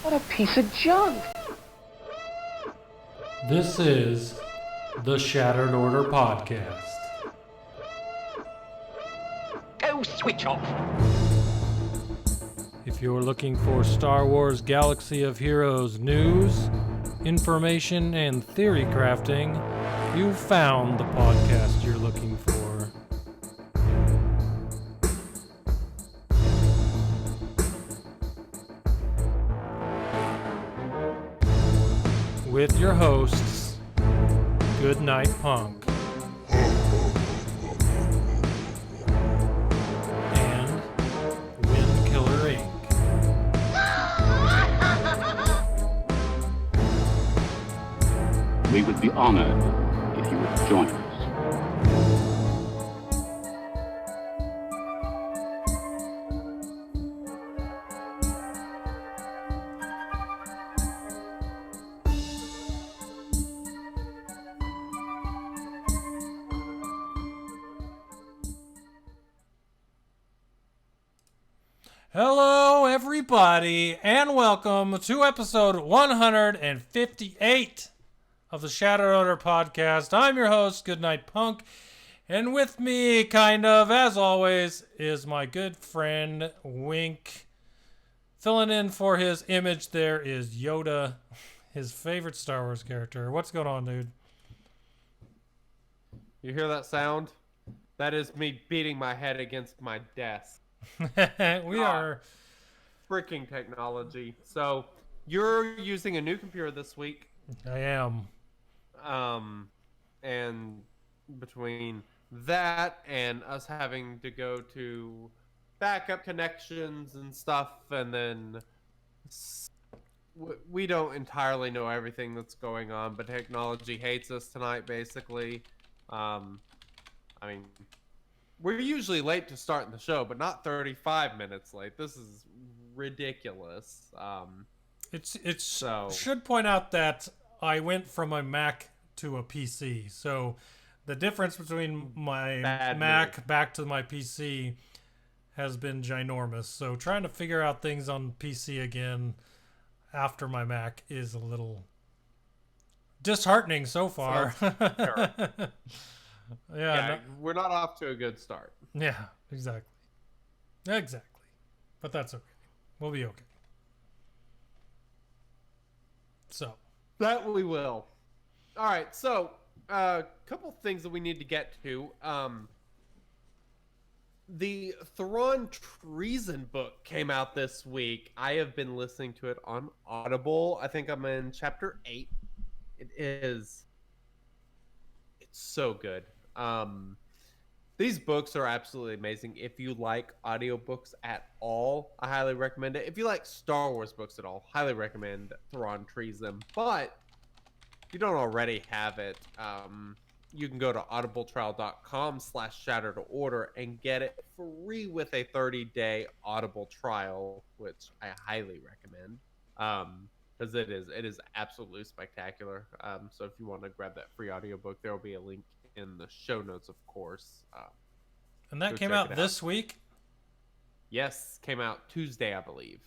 What a piece of junk. This is the Shattered Order Podcast. Go switch off. If you're looking for Star Wars Galaxy of Heroes news, information, and theory crafting, you've found the podcast you're looking for. With your hosts, Goodnight Punk and Windkiller Inc. We would be honored if you would join us. Hello, everybody, and welcome to episode 158 of the Shattered Order Podcast. I'm your host, Goodnight Punk, and with me, kind of, as always, is my good friend, Wink. Filling in for his image there is Yoda, his favorite Star Wars character. What's going on, dude? You hear that sound? That is me beating my head against my desk. We are... Freaking technology. So, you're using a new computer this week. I am. And between that and us having to go to backup connections and stuff, and then we don't entirely know everything that's going on, but technology hates us tonight, basically. I mean, we're usually late to starting the show, but not 35 minutes late. This is ridiculous. Should point out that I went from a Mac to a PC, so the difference between my Mac back to my PC has been ginormous. So trying to figure out things on PC again after my Mac is a little disheartening so far. Yeah, we're not off to a good start. Yeah, exactly. But that's okay. We'll be okay. So. That we will. All right, so a couple things that we need to get to. The Thrawn Treason book came out this week. I have been listening to it on Audible. I think I'm in chapter 8. It's so good. These books are absolutely amazing. If you like audiobooks at all, I highly recommend it. If you like Star Wars books at all, highly recommend Thrawn Treason. But if you don't already have it, you can go to audibletrial.com/shatteredorder and get it free with a 30-day Audible trial, which I highly recommend. Because it is absolutely spectacular. So if you want to grab that free audiobook, there will be a link in the show notes, of course. And that came out this week? Yes, came out Tuesday, I believe.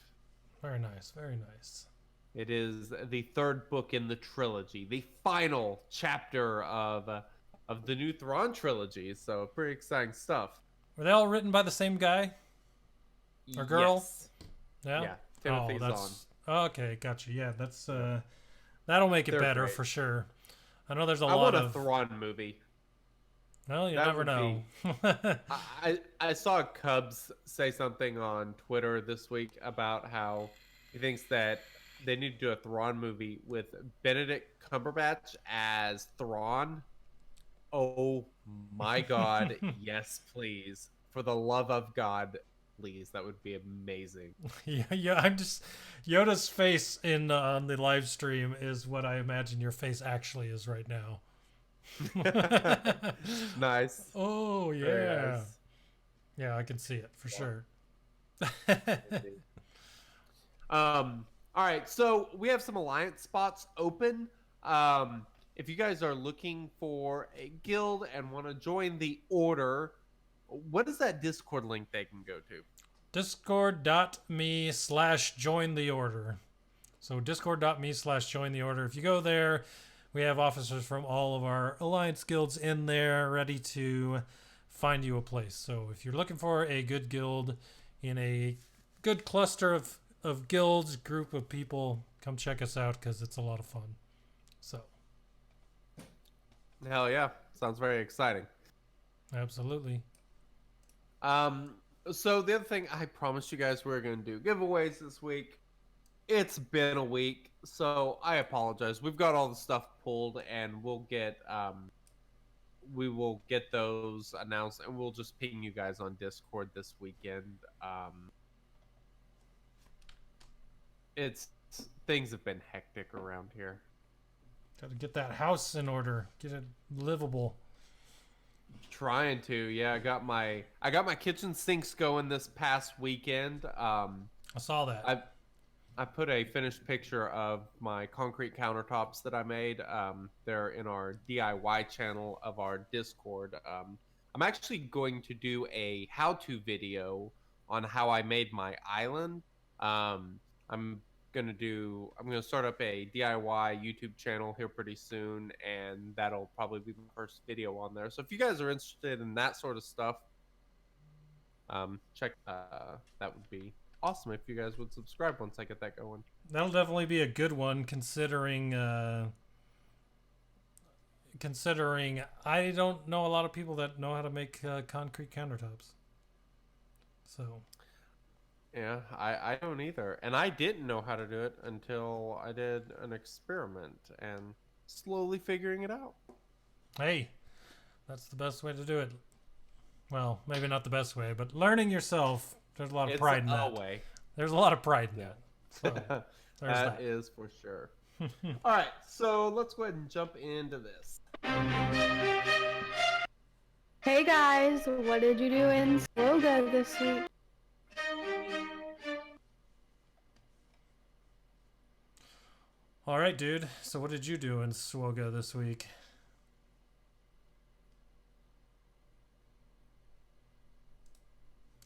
Very nice, very nice. It is the third book in the trilogy, the final chapter of the new Thrawn trilogy. So pretty exciting stuff. Were they all written by the same guy? Or girl? Yes. Yeah? Yeah, Timothy Zahn. Okay, gotcha. Yeah, that's that'll make it better great. For sure. I know there's a I lot want of a Thrawn movie. Well, you That never would know. I saw Cubs say something on Twitter this week about how he thinks that they need to do a Thrawn movie with Benedict Cumberbatch as Thrawn. Oh my God, yes, please. For the love of God, please. That would be amazing. Yeah, I'm just Yoda's face in on the live stream is what I imagine your face actually is right now. Nice. Oh yeah. Very nice. Yeah, I can see it for sure. All right, so we have some alliance spots open. If you guys are looking for a guild and want to join the order, what is that Discord link they can go to? Discord.me/join the order. So discord.me/join the order. If you go there, we have officers from all of our alliance guilds in there ready to find you a place. So if you're looking for a good guild in a good cluster of guilds, group of people, come check us out because it's a lot of fun. So Hell yeah. Sounds very exciting. absolutely. So the other thing I promised you guys we were going to do giveaways this week. It's been a week, so I apologize. We've got all the stuff pulled, and we will get those announced, and we'll just ping you guys on Discord this weekend. It's things have been hectic around here. Got to get that house in order, get it livable. Trying to, yeah. I got my kitchen sinks going this past weekend. I saw that. I put a finished picture of my concrete countertops that I made. They're in our DIY channel of our Discord. I'm actually going to do a how-to video on how I made my island. I'm gonna start up a DIY YouTube channel here pretty soon, and that'll probably be the first video on there. So if you guys are interested in that sort of stuff, check. That would be awesome if you guys would subscribe once I get that going. That'll definitely be a good one, considering I don't know a lot of people that know how to make concrete countertops. So Yeah, I don't either. And I didn't know how to do it until I did an experiment and slowly figuring it out. hey, that's the best way to do it. Well, maybe not the best way, but learning yourself, there's a lot of pride in that. Way. There's a lot of pride in that. So there's That is for sure. All right, so let's go ahead and jump into this. Hey guys, what did you do in Sloga this week? All right, dude. So what did you do in Swoga this week?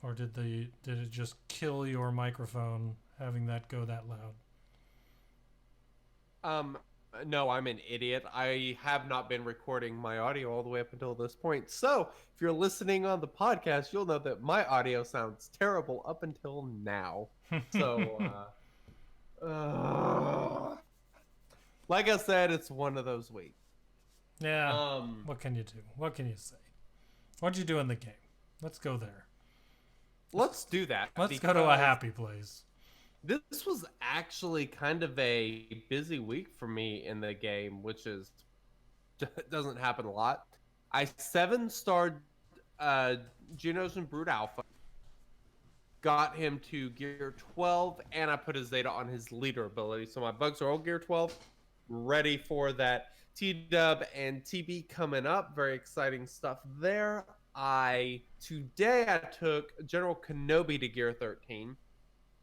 Or did it just kill your microphone having that go that loud? No, I'm an idiot. I have not been recording my audio all the way up until this point. So, if you're listening on the podcast, you'll know that my audio sounds terrible up until now. So, like I said, it's one of those weeks. Yeah. What can you do? What can you say? What'd you do in the game? Let's go there. Let's do that. Let's go to a happy place. This was actually kind of a busy week for me in the game, which doesn't happen a lot. I 7-starred Geonosian Brood Alpha, got him to gear 12, and I put his Zeta on his leader ability. So my bugs are all gear 12, ready for that T-Dub and TB coming up. Very exciting stuff there. Today I took General Kenobi to gear 13.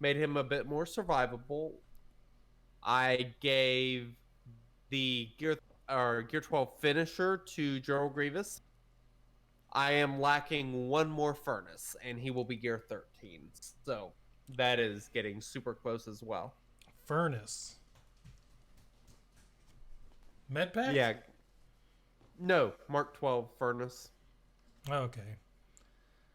Made him a bit more survivable. I gave the gear 12 finisher to General Grievous. I am lacking one more furnace, and he will be gear 13. So that is getting super close as well. Furnace. Medpack? Yeah. No, Mark 12 furnace. Oh, okay.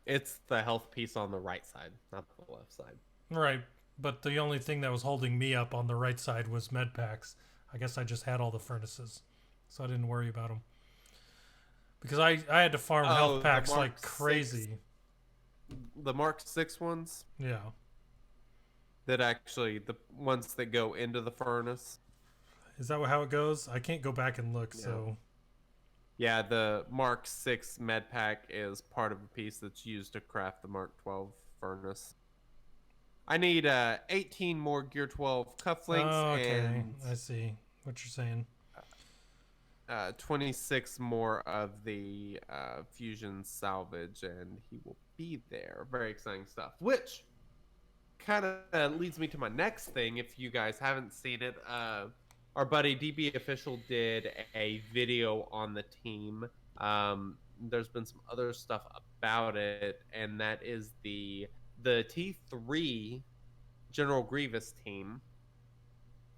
It's the health piece on the right side, not the left side. Right, but the only thing that was holding me up on the right side was med packs. I guess I just had all the furnaces, so I didn't worry about them. Because I had to farm health packs like crazy. The Mark 6 ones? Yeah. That actually, the ones that go into the furnace. Is that how it goes? I can't go back and look, Yeah. so... Yeah, the Mark 6 med pack is part of a piece that's used to craft the Mark 12 furnace. I need 18 more Gear 12 cufflinks and I see what you're saying. 26 more of the fusion salvage, and he will be there. Very exciting stuff. Which kind of leads me to my next thing. If you guys haven't seen it, our buddy DB Official did a video on the team. There's been some other stuff about it, and that is the T3 General Grievous team.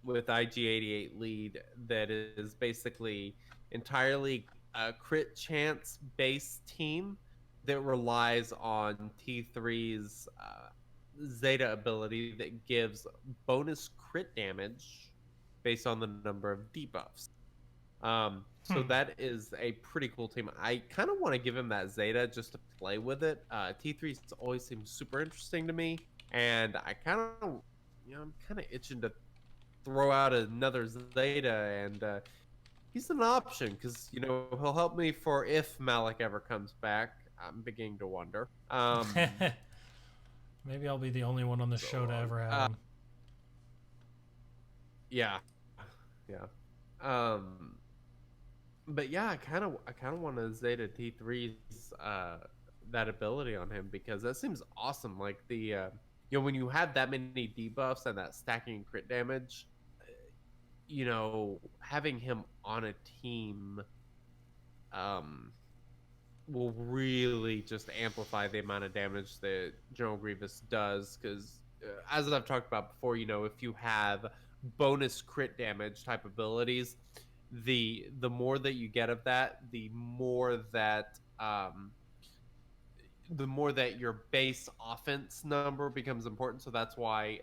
with IG88 lead that is basically entirely a crit chance based team that relies on T3's Zeta ability that gives bonus crit damage based on the number of debuffs. So that is a pretty cool team. I kind of want to give him that Zeta just to play with it. T3 always seems super interesting to me, and I kind of, I'm kind of itching to throw out another Zeta, and he's an option because he'll help me for if Malik ever comes back. I'm beginning to wonder. Maybe I'll be the only one on the show to ever have him. Yeah, yeah. But yeah, I kind of want to Zeta T3's that ability on him because that seems awesome. Like when you have that many debuffs and that stacking crit damage, having him on a team will really just amplify the amount of damage that General Grievous does. Because as I've talked about before, if you have bonus crit damage type abilities, the more that you get of that, the more that your base offense number becomes important. So that's why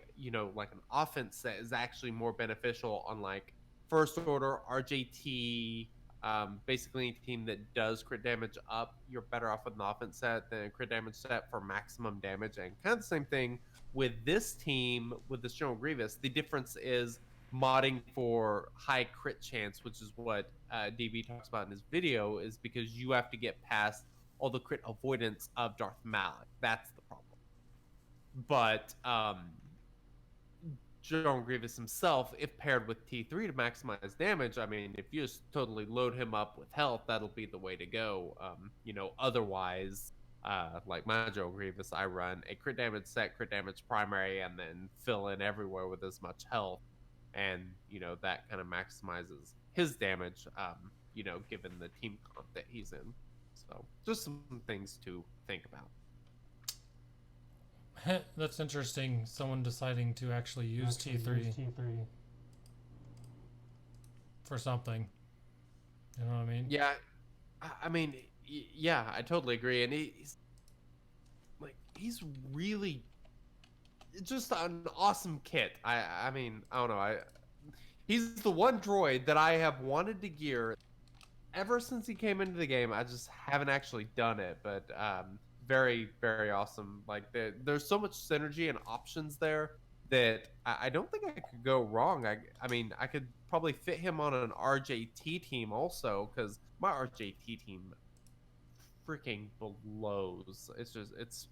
like an offense set is actually more beneficial on like first order RJT. Basically, a team that does crit damage up, you're better off with an offense set than a crit damage set for maximum damage. And kind of the same thing with this team, with this General Grievous. The difference is modding for high crit chance, which is what DB talks about in his video, is because you have to get past all the crit avoidance of Darth Malik. That's the problem. But General Grievous himself, if paired with T3 to maximize damage, I mean, if you just totally load him up with health, that'll be the way to go. Otherwise, like my General Grievous, I run a crit damage set, crit damage primary, and then fill in everywhere with as much health. And, that kind of maximizes his damage, given the team comp that he's in. So just some things to think about. That's interesting. Someone deciding to actually use T3 for something. You know what I mean? Yeah, I mean, yeah, I totally agree. And he's really just an awesome kit. I mean, I don't know. He's the one droid that I have wanted to gear ever since he came into the game. I just haven't actually done it, but very, very awesome. Like there's so much synergy and options there that I don't think I could go wrong. I mean, I could probably fit him on an RJT team also, because my RJT team freaking blows. It's just it's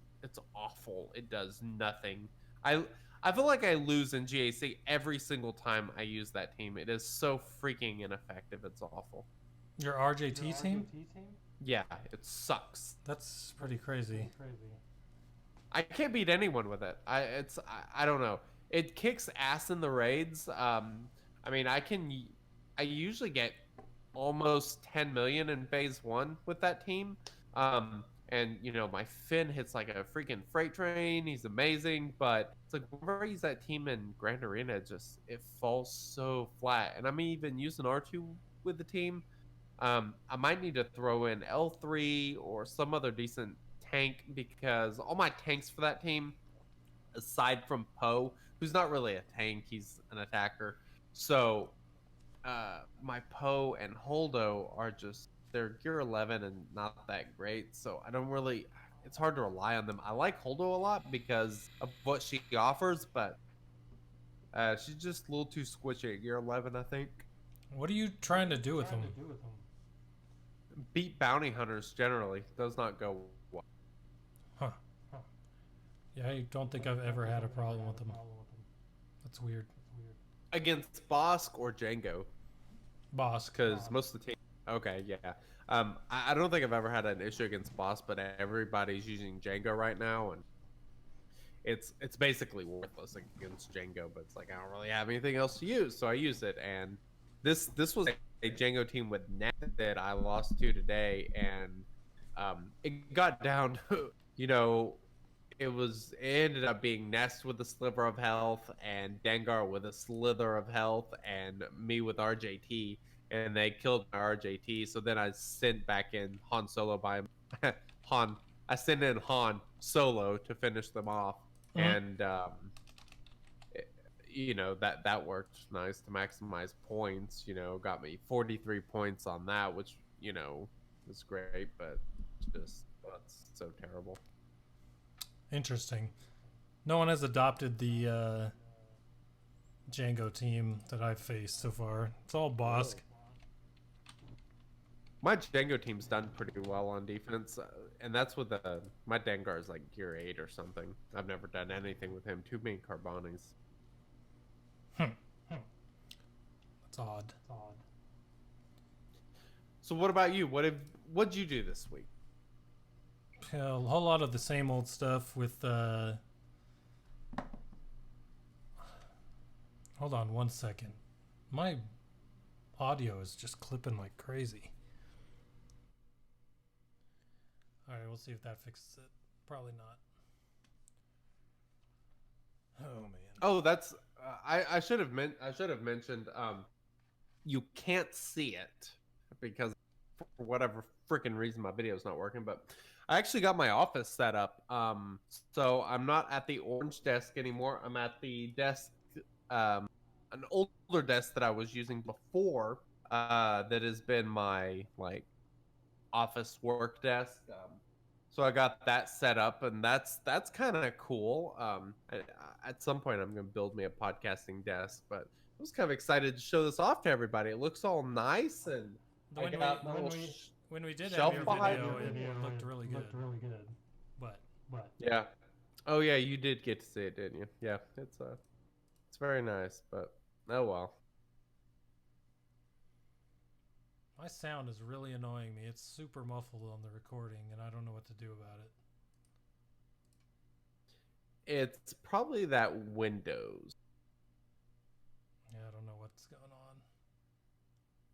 awful. It does nothing. I feel like I lose in GAC every single time I use that team. It is so freaking ineffective. It's awful. Your RJT team? Yeah, it sucks. That's pretty crazy. I can't beat anyone with it. I don't know. It kicks ass in the raids. I mean, I usually get almost 10 million in phase 1 with that team. And my Finn hits like a freaking freight train. He's amazing, but it's like whenever I use that team in Grand Arena, it falls so flat. And I'm even using R2 with the team. I might need to throw in L3 or some other decent tank, because all my tanks for that team, aside from Poe, who's not really a tank, he's an attacker. So my Poe and Holdo are just, they're gear 11 and not that great. So I don't really, it's hard to rely on them. I like Holdo a lot because of what she offers, but she's just a little too squishy at gear 11, I think. What are you trying to do with him? Beat bounty hunters generally. Does not go well. Huh. Yeah, I don't think I've ever had a problem with them. That's weird. Against Bosk or Django? Bosk. Because most of the team... Okay, yeah. I don't think I've ever had an issue against Bosk, but everybody's using Django right now, and it's basically worthless against Django, but it's like I don't really have anything else to use, so I use it. And this was a Django team with Nat that I lost to today, and it got down to, it ended up being Nest with a sliver of health and Dengar with a slither of health and me with RJT, and they killed my RJT. So then I sent back in Han Solo by Han. I sent in Han Solo to finish them off, and it- that worked nice to maximize points. Got me 43 points on that, which was great, but that's so terrible. Interesting. No one has adopted the Django team that I've faced so far. It's all Bosk. My Django team's done pretty well on defense, and that's with my Dengar is like gear 8 or something. I've never done anything with him. Too many Carbonis. That's odd. So what about you? What'd you do this week? Yeah, a whole lot of the same old stuff with hold on one second. My audio is just clipping like crazy. Alright, we'll see if that fixes it. Probably not. Oh man. Oh, that's I should have mentioned you can't see it because for whatever freaking reason my video is not working, but I actually got my office set up. So I'm not at the orange desk anymore. I'm at the desk, an older desk that I was using before. That has been my office work desk. So I got that set up, and that's kind of cool. At some point, I'm going to build me a podcasting desk, but I was kind of excited to show this off to everybody. It looks all nice, and When we did shelf have your behind video, it. it looked really good. But Yeah. Oh yeah, you did get to see it, didn't you? Yeah, it's very nice, but oh well. my sound is really annoying me. It's super muffled on the recording, and I don't know what to do about it. It's probably that Windows. Yeah, I don't know what's going on.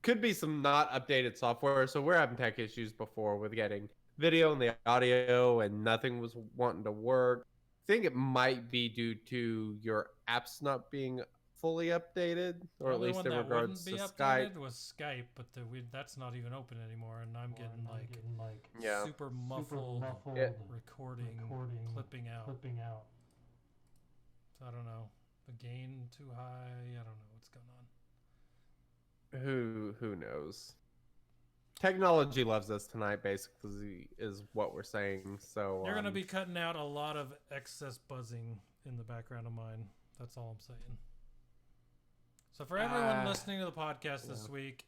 Could be some not updated software. So we're having tech issues before with getting video and the audio, and nothing was wanting to work. I think it might be due to your apps not being fully updated, or The at only least one in that regards wouldn't to be Skype. updated was Skype, but that's not even open anymore, and I'm getting like Yeah. super muffled It- recording, clipping out. So I don't know. The gain too high. I don't know what's going on. Who knows? Technology loves us tonight, basically, is what we're saying. So You're gonna be cutting out a lot of excess buzzing in the background of mine. That's all I'm saying. So for everyone listening to the podcast this week,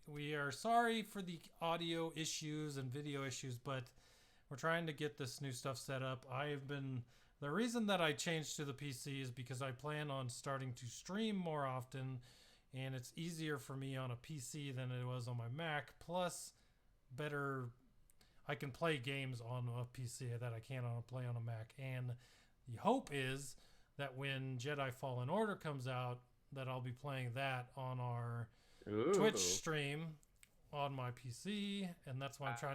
we are sorry for the audio issues and video issues, but we're trying to get this new stuff set up. The reason that I changed to the PC is because I plan on starting to stream more often, and it's easier for me on a PC than it was on my Mac. Plus, I can play games on a PC that I can't play on a Mac. And the hope is that when Jedi Fallen Order comes out, that I'll be playing that on our Twitch stream on my PC, and that's why I'm trying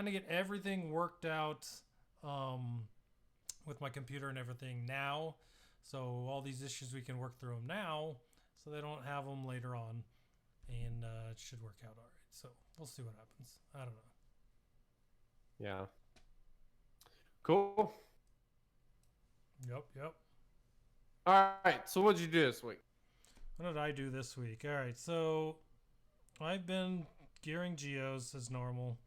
to get everything worked out with my computer and everything now. So all these issues, we can work through them now, so they don't have them later on, and it should work out all right. So we'll see what happens. I don't know. Yeah. Cool. Yep. All right. So what'd you do this week? What did I do this week? All right, so I've been gearing Geos as normal.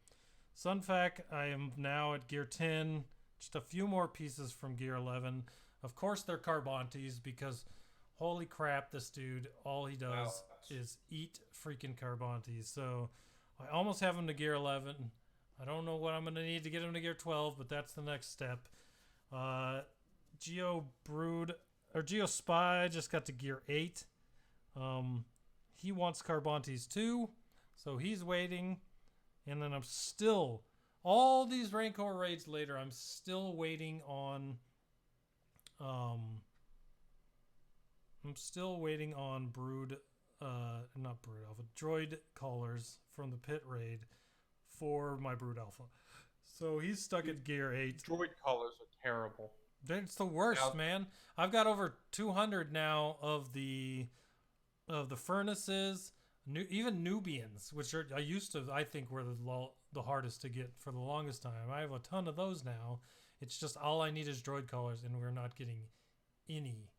Sunfac, I am now at gear 10. Just a few more pieces from gear 11. Of course, they're Carbontes because holy crap, this dude, all he does is eat freaking Carbontes. So I almost have him to gear 11. I don't know what I'm going to need to get him to gear 12, but that's the next step. Geo Spy just got to gear 8. He wants Carbontes too, so he's waiting. And then I'm still, all these Rancor raids later, I'm still waiting on Brood, not Brood Alpha, Droid Callers from the Pit raid for my Brood Alpha. So he's stuck at gear 8. Droid collars are terrible. It's the worst, man. I've got over 200 now of the furnaces, even Nubians, which are I think were the hardest to get for the longest time. I have a ton of those now. It's just all I need is droid collars, and we're not getting any.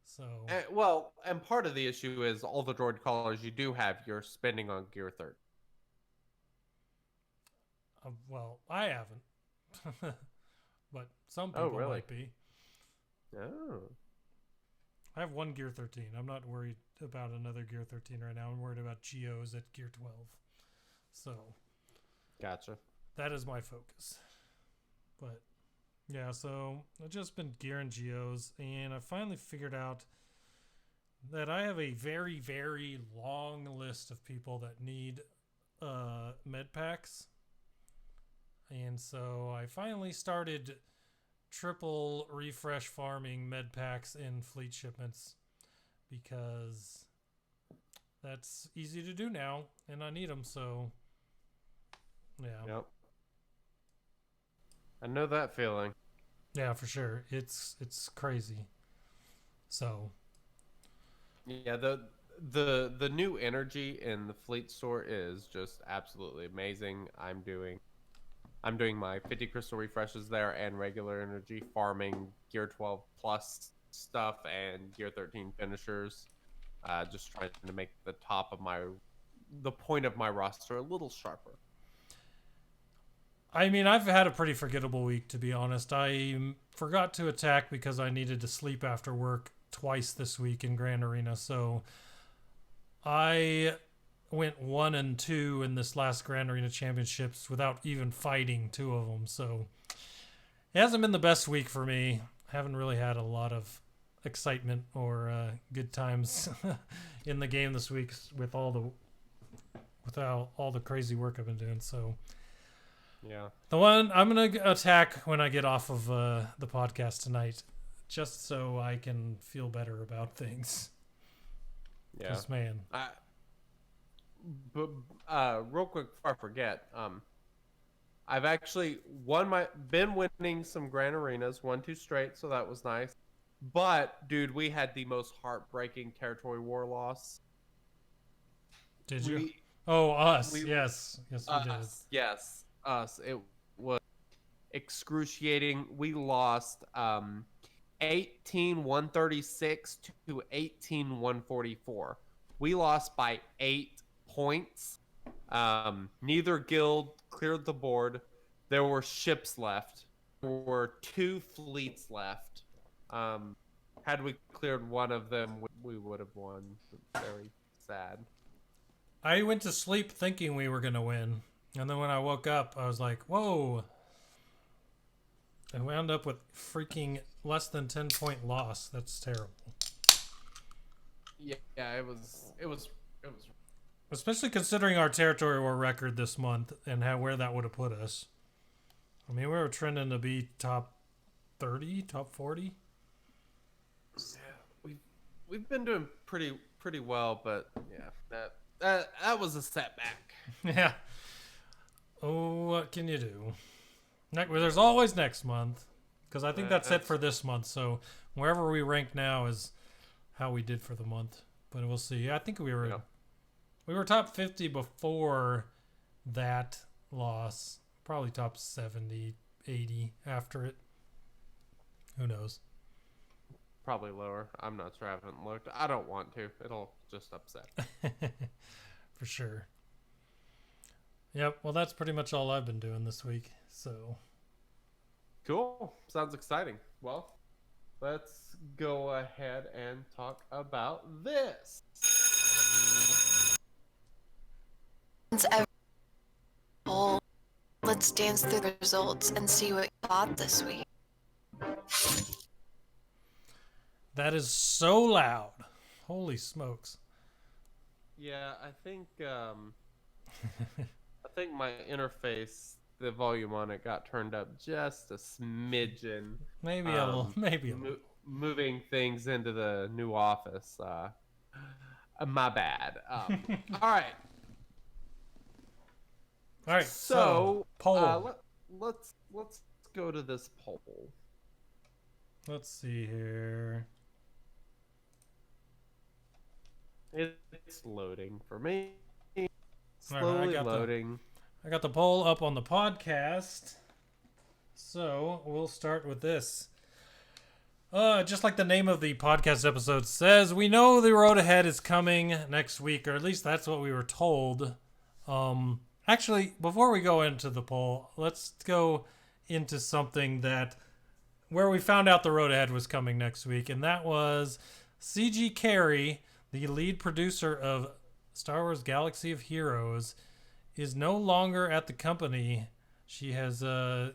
So and part of the issue is all the droid collars you do have, you're spending on gear 30. well, I haven't, but some people might be. Oh. I have one gear 13. I'm not worried about another gear 13 right now. I'm worried about Geos at gear 12. So, Gotcha. that is my focus. But yeah, so I've just been gearing Geos, and I finally figured out that I have a very, very long list of people that need med packs. And so I finally started triple refresh farming med packs in fleet shipments because that's easy to do now, and I need them. So yeah. Yep. I know that feeling. Yeah, for sure. It's crazy. So Yeah, the new energy in the fleet store is just absolutely amazing. I'm doing my 50 crystal refreshes there and regular energy farming gear 12 plus stuff and gear 13 finishers. Just trying to make the point of my roster a little sharper. I mean, I've had a pretty forgettable week, to be honest. I forgot to attack because I needed to sleep after work twice this week in Grand Arena. So I went 1-2 in this last Grand Arena Championships without even fighting 2 of them. So it hasn't been the best week for me. I haven't really had a lot of excitement or good times in the game this week without all the crazy work I've been doing. So yeah, the one I'm gonna attack when I get off of the podcast tonight, just so I can feel better about things. Yeah, 'cause, man. But real quick before I forget, I've actually been winning some Grand Arenas, 1-2 straight, so that was nice. But dude, we had the most heartbreaking territory war loss. Did you? Oh, us. we- Yes, we did. Yes, us. It was excruciating. We lost 18-136 to 18-144. We lost by 8 points. Neither guild cleared the board. There were ships left. There were 2 fleets left. Had we cleared one of them, we would have won. Very sad. I went to sleep thinking we were gonna win, and then when I woke up, I was like, "Whoa!" I wound up with freaking less than 10-point loss. That's terrible. Yeah, it was. Especially considering our territory war record this month and where that would have put us. I mean, we were trending to be top 30, top 40. Yeah, we've been doing pretty well, but yeah, that was a setback. Yeah. Oh, what can you do? There's always next month, because I think that's it for this month. So wherever we rank now is how we did for the month. But we'll see. I think we were top 50 before that loss. Probably top 70, 80 after it. Who knows? Probably lower. I'm not sure. I haven't looked. I don't want to. It'll just upset. For sure. Yep. Well, that's pretty much all I've been doing this week. So. Cool. Sounds exciting. Well, let's go ahead and talk about this. Let's dance through the results and see what you thought this week. That is so loud. Holy smokes. Yeah, I think my interface, the volume on it got turned up just a smidgen. Maybe a little. Moving things into the new office. My bad. All right. All right. So poll. let's go to this poll. Let's see here. It's loading for me. All right, Slowly loading. I got the poll up on the podcast. So we'll start with this. Just like the name of the podcast episode says, we know the road ahead is coming next week, or at least that's what we were told. Actually, before we go into the poll, let's go into something that where we found out the road ahead was coming next week, and that was C.G. Carey, the lead producer of Star Wars Galaxy of Heroes, is no longer at the company. She has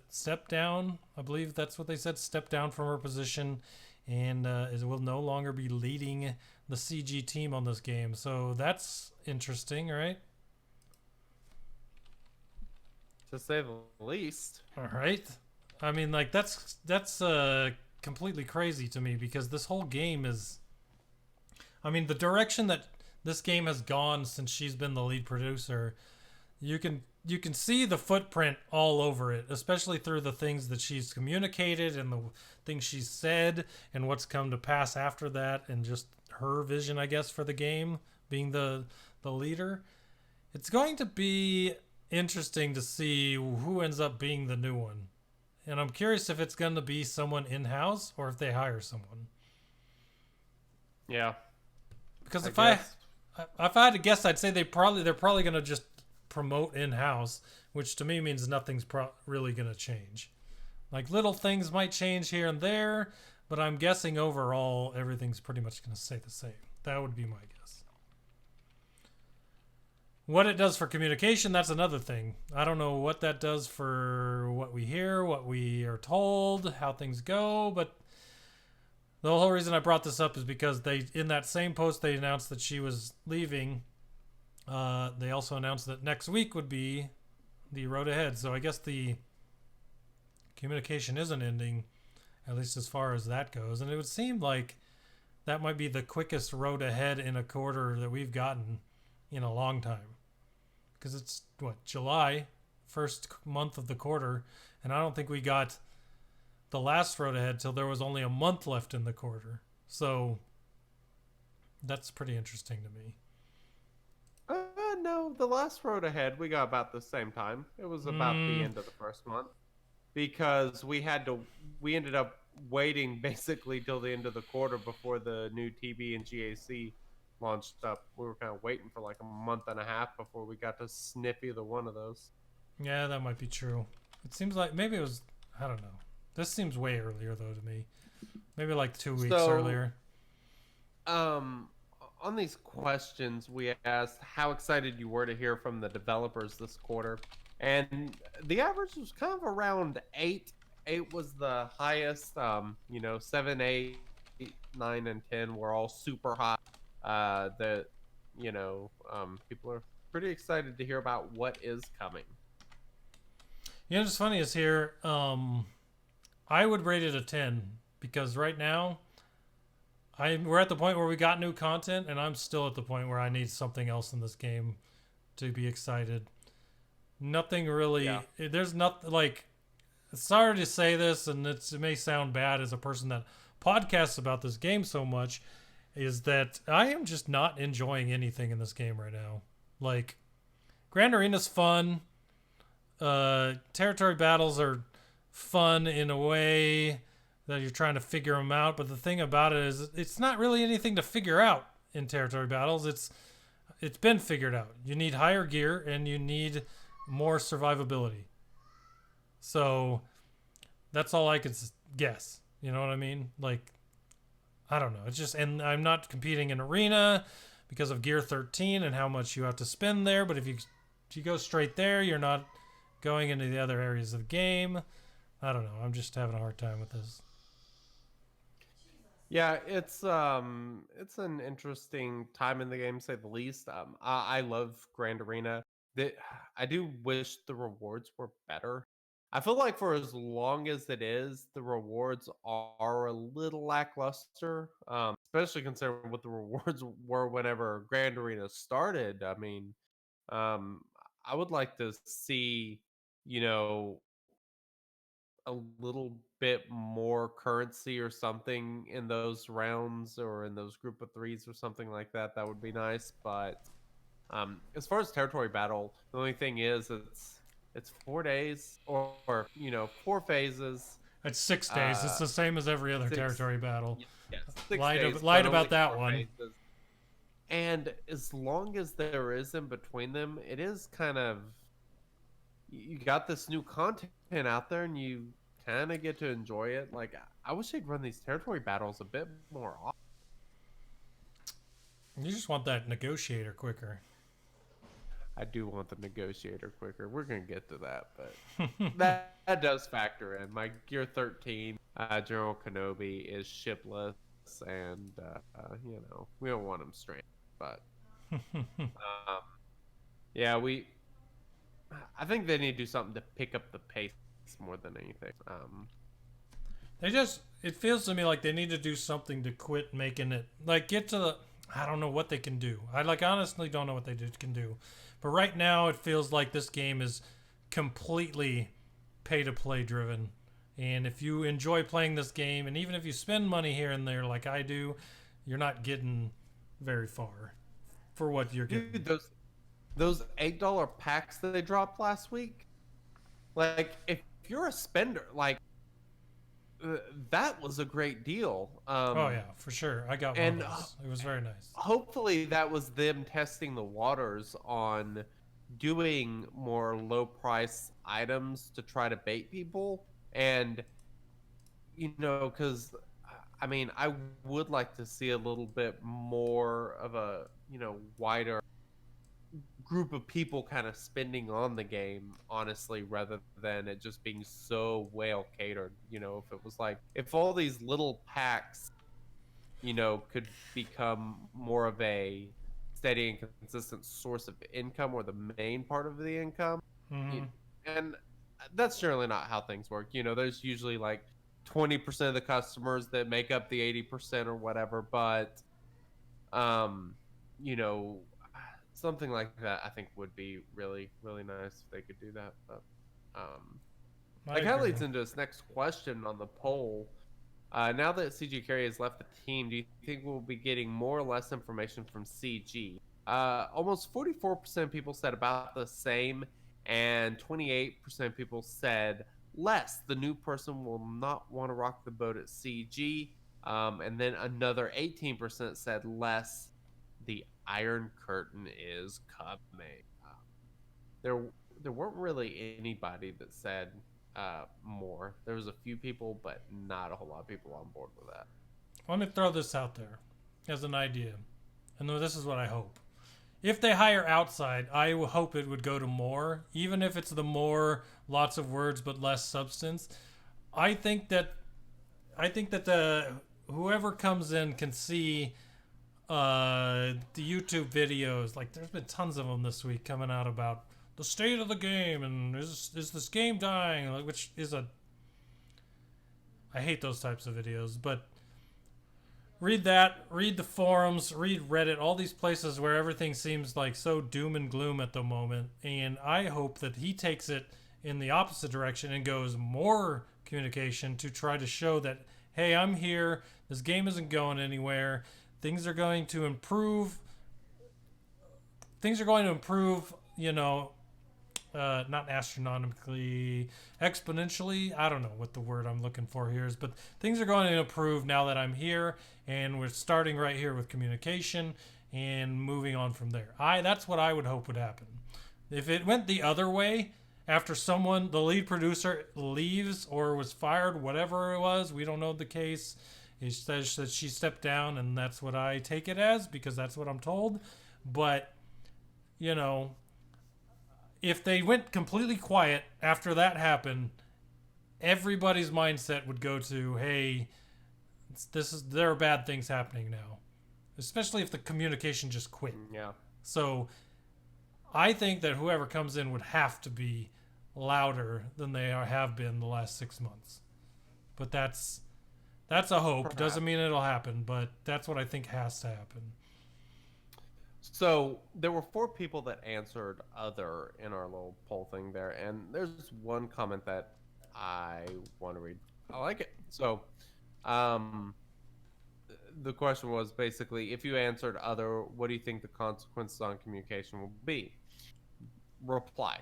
stepped down. I believe that's what they said. Stepped down from her position, and will no longer be leading the CG team on this game. So that's interesting, right? To say the least. All right. I mean, like that's completely crazy to me because this whole game is. I mean, the direction that this game has gone since she's been the lead producer, you can see the footprint all over it, especially through the things that she's communicated and the things she's said and what's come to pass after that, and just her vision, I guess, for the game, being the leader. It's going to be interesting to see who ends up being the new one. And I'm curious if it's going to be someone in-house or if they hire someone. Yeah. Because if I had to guess, I'd say they're probably going to just promote in-house, which to me means nothing's really going to change. Like little things might change here and there, but I'm guessing overall everything's pretty much going to stay the same. That would be my guess. What it does for communication, that's another thing. I don't know what that does for what we hear, what we are told, how things go, but the whole reason I brought this up is because in that same post they announced that she was leaving. They also announced that next week would be the road ahead. So I guess the communication isn't ending, at least as far as that goes. And it would seem like that might be the quickest road ahead in a quarter that we've gotten in a long time. Because it's, July, first month of the quarter. And I don't think we got the last road ahead till there was only a month left in the quarter. So that's pretty interesting to me. No, the last road ahead we got about the same time. It was about the end of the first month because we ended up waiting basically till the end of the quarter before the new TB and GAC launched up. We were kind of waiting for like a month and a half before we got to sniff either one of those. Yeah, that might be true. It seems like maybe it was, I don't know. This seems way earlier though to me. Maybe like 2 weeks earlier. On these questions, we asked how excited you were to hear from the developers this quarter, and the average was kind of around 8. 8 was the highest. 7, 8, 9, and 10 were all super high. People are pretty excited to hear about what is coming. You know what's funny is here, I would rate it a 10 because right now we're at the point where we got new content, and I'm still at the point where I need something else in this game to be excited. Nothing really. Yeah. There's nothing like. Sorry to say this, and it may sound bad as a person that podcasts about this game so much, is that I am just not enjoying anything in this game right now. Like, Grand Arena's fun. Territory battles are fun in a way that you're trying to figure them out, but the thing about it is it's not really anything to figure out in territory battles. It's been figured out. You need higher gear and you need more survivability. So that's all I could guess. You know what I mean? Like, I don't know. It's just, and I'm not competing in arena because of gear 13 and how much you have to spend there. But if you go straight there, you're not going into the other areas of the game. I don't know. I'm just having a hard time with this. Yeah, it's an interesting time in the game, to say the least. I love Grand Arena. I do wish the rewards were better. I feel like for as long as it is, the rewards are a little lackluster, especially considering what the rewards were whenever Grand Arena started. I mean, I would like to see, a little bit more currency or something in those rounds or in those group of threes or something like that, that would be nice. But as far as territory battle, the only thing is it's 4 days or 4 phases. It's 6 days. It's the same as every other Six, territory battle. yes, 6 days, Lied but only about that 4 one. phases. And as long as there is in between them, it is kind of you got this new content out there, and you kind of get to enjoy it. Like I wish they'd run these territory battles a bit more often. You just want that negotiator quicker. I do want the negotiator quicker. We're gonna get to that, but that does factor in. My Gear 13 General Kenobi is shipless, and we don't want him stranded. But yeah, I think they need to do something to pick up the pace more than anything. It feels to me like they need to do something to quit making it, like get to the, I don't know what they can do. I honestly don't know what they can do. But right now it feels like this game is completely pay to play driven. And if you enjoy playing this game, and even if you spend money here and there like I do, you're not getting very far for what you're getting. Dude, those $8 packs that they dropped last week, like if you're a spender, like that was a great deal. Oh yeah, for sure. I got one of those. It was very nice. Hopefully that was them testing the waters on doing more low price items to try to bait people. And because I mean, I would like to see a little bit more of a wider group of people kind of spending on the game, honestly, rather than it just being so well catered. If it was like, if all these little packs could become more of a steady and consistent source of income, or the main part of the income. And that's generally not how things work. There's usually like 20% of the customers that make up the 80% or whatever. But something like that I think would be really, really nice if they could do that. But that kind of leads into this next question on the poll. Now that CG Carey has left the team, do you think we'll be getting more or less information from CG? Almost 44% of people said about the same, and 28% of people said less. The new person will not want to rock the boat at CG. And then another 18% said less. The Iron Curtain is coming. There weren't really anybody that said more. There was a few people, but not a whole lot of people on board with that. Let me throw this out there as an idea, and this is what I hope. If they hire outside, I hope it would go to more, even if it's the more lots of words but less substance. I think that the whoever comes in can see the YouTube videos. Like there's been tons of them this week coming out about the state of the game and is this game dying, like, which is I hate those types of videos. But read the forums, read Reddit, all these places where everything seems like so doom and gloom at the moment. And I hope that he takes it in the opposite direction and goes more communication to try to show that, hey, I'm here, this game isn't going anywhere, things are going to improve, not astronomically, exponentially. I don't know what the word I'm looking for here is, but things are going to improve now that I'm here, and we're starting right here with communication and moving on from there. That's what I would hope would happen. If it went the other way, after the lead producer leaves or was fired, whatever it was, we don't know the case. It says that she stepped down, and that's what I take it as, because that's what I'm told. But, if they went completely quiet after that happened, everybody's mindset would go to, hey, there are bad things happening now. Especially if the communication just quit. Yeah. So I think that whoever comes in would have to be louder than they have been the last 6 months. But that's a hope. Perhaps. Doesn't mean it'll happen, but that's what I think has to happen. So there were 4 people that answered other in our little poll thing there, and there's one comment that I want to read. I like it. So, um, the question was basically, if you answered other, what do you think the consequences on communication will be? Reply.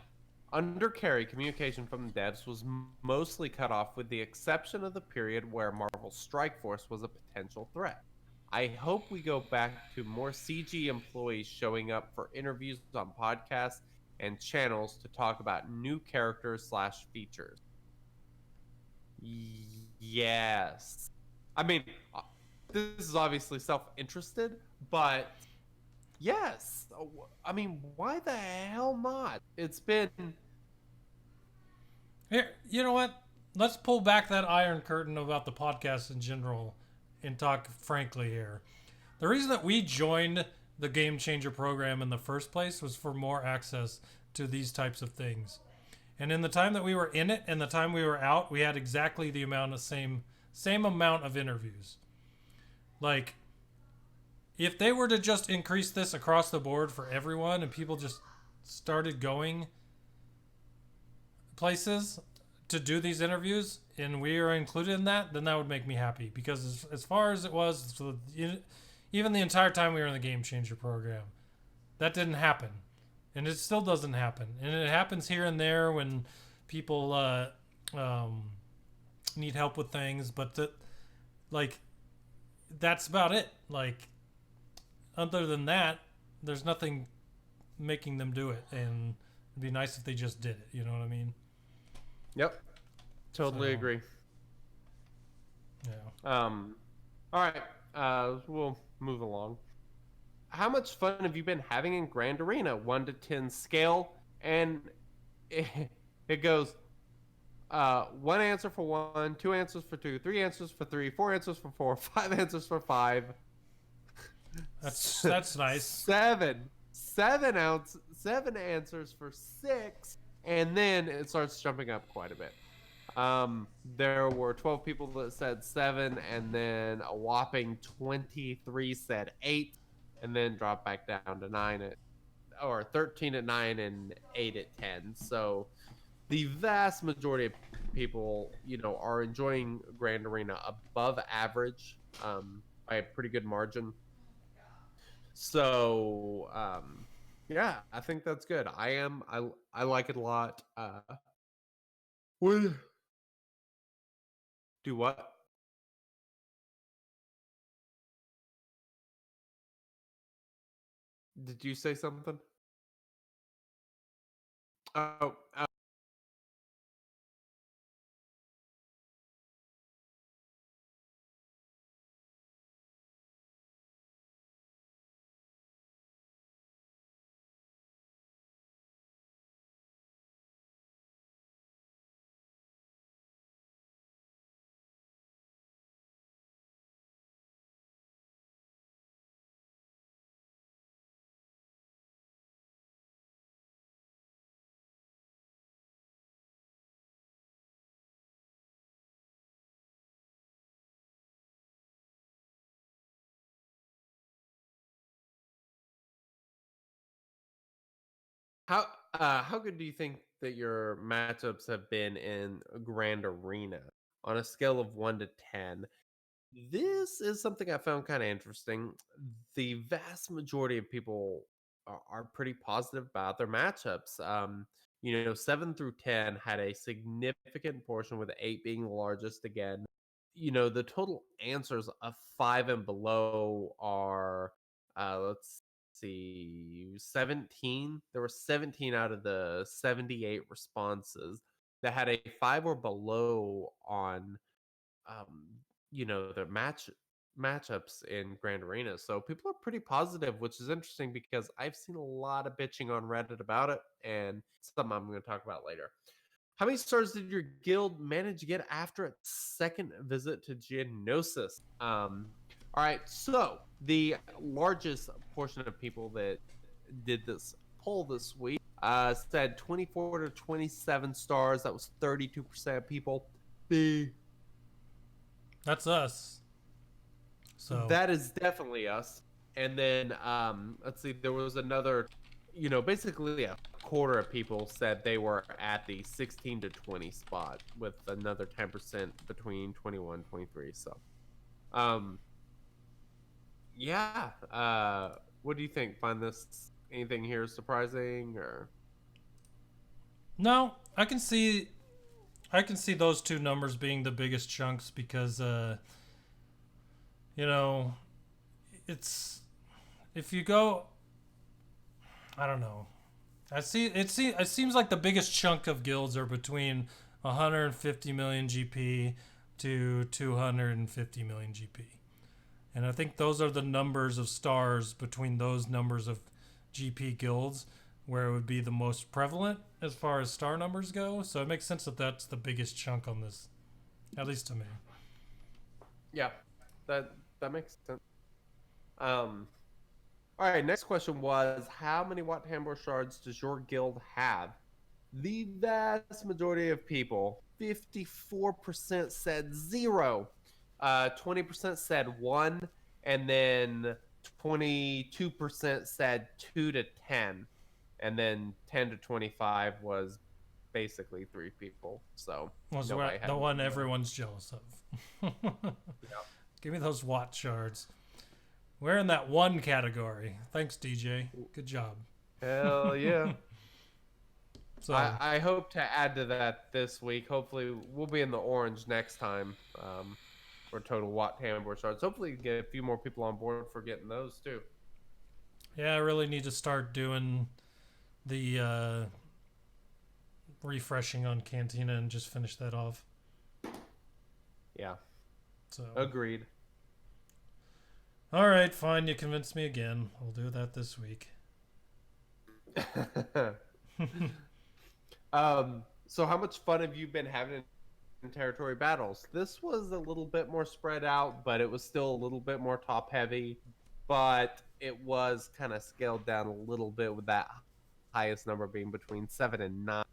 Under Carey, communication from the devs was mostly cut off with the exception of the period where Marvel's Strike Force was a potential threat. I hope we go back to more CG employees showing up for interviews on podcasts and channels to talk about new characters slash features. Yes. I mean, this is obviously self-interested, but yes. I mean, why the hell not? It's been Here, you know what? Let's pull back that iron curtain about the podcast in general and talk frankly here. The reason that we joined the Game Changer program in the first place was for more access to these types of things. And in the time that we were in it and the time we were out, we had exactly the amount of same amount of interviews. Like, if they were to just increase this across the board for everyone and people just started going places to do these interviews and we are included in that, then that would make me happy. Because as far as it was, even the entire time we were in the Game Changer program, that didn't happen. And it still doesn't happen. And it happens here and there when people need help with things. But that's about it. Like, other than that, there's nothing making them do it. And it'd be nice if they just did it. You know what I mean? Yep. Totally agree. Yeah. All right. We'll move along. How much fun have you been having in Grand Arena? 1 to 10 scale, and it goes 1 answer for 1, 2 answers for 2, 3 answers for 3, 4 answers for 4, 5 answers for 5. That's nice. 7 answers for 6, and then it starts jumping up quite a bit. There were 12 people that said 7, and then a whopping 23 said 8, and then dropped back down to 9 or 13 at 9 and 8 at 10. So the vast majority of people, are enjoying Grand Arena above average, by a pretty good margin. So, yeah, I think that's good. I like it a lot. Do what? Did you say something? Oh, how good do you think that your matchups have been in Grand Arena on a scale of 1 to 10? This is something I found kind of interesting. The vast majority of people are pretty positive about their matchups. 7 through 10 had a significant portion, with 8 being the largest again. The total answers of 5 and below are, let's see, 17. There were 17 out of the 78 responses that had a 5 or below on the matchups in Grand Arena. So people are pretty positive, which is interesting because I've seen a lot of bitching on Reddit about it, and something I'm going to talk about later. How many stars did your guild manage to get after its second visit to Geonosis? All right, so the largest portion of people that did this poll this week said 24 to 27 stars. That was 32% of people. That's us. So that is definitely us. And then let's see, there was another basically a quarter of people said they were at the 16 to 20 spot, with another 10% between 21 and 23. So, um, yeah. What do you think? Find this anything here surprising or? No, I can see those two numbers being the biggest chunks because you know, it's if you go, I don't know. It seems like the biggest chunk of guilds are between 150 million GP to 250 million GP. And I think those are the numbers of stars between those numbers of GP guilds where it would be the most prevalent as far as star numbers go. So it makes sense that that's the biggest chunk on this, at least to me. Yeah, that makes sense. All right, next question was, how many Watt Tambor shards does your guild have? The vast majority of people, 54% said 0, 20% said 1, and then 22% said 2 to 10, and then 10 to 25 was basically 3 people. So Was nobody had the one more. everyone's jealous of. Yeah. Give me those Watt shards. We're in that one category. Thanks, DJ. Good job. Hell yeah. So I hope to add to that this week. Hopefully, we'll be in the orange next time for total Watt Tambor shards. Hopefully, get a few more people on board for getting those too. yeah, I really need to start doing the refreshing on Cantina and just finish that off. Yeah, So agreed. all right, fine. You convinced me again. I'll do that this week. So how much fun have you been having in territory battles? This was a little bit more spread out, but it was still a little bit more top heavy. But it was kind of scaled down a little bit, with that highest number being between 7 and 9.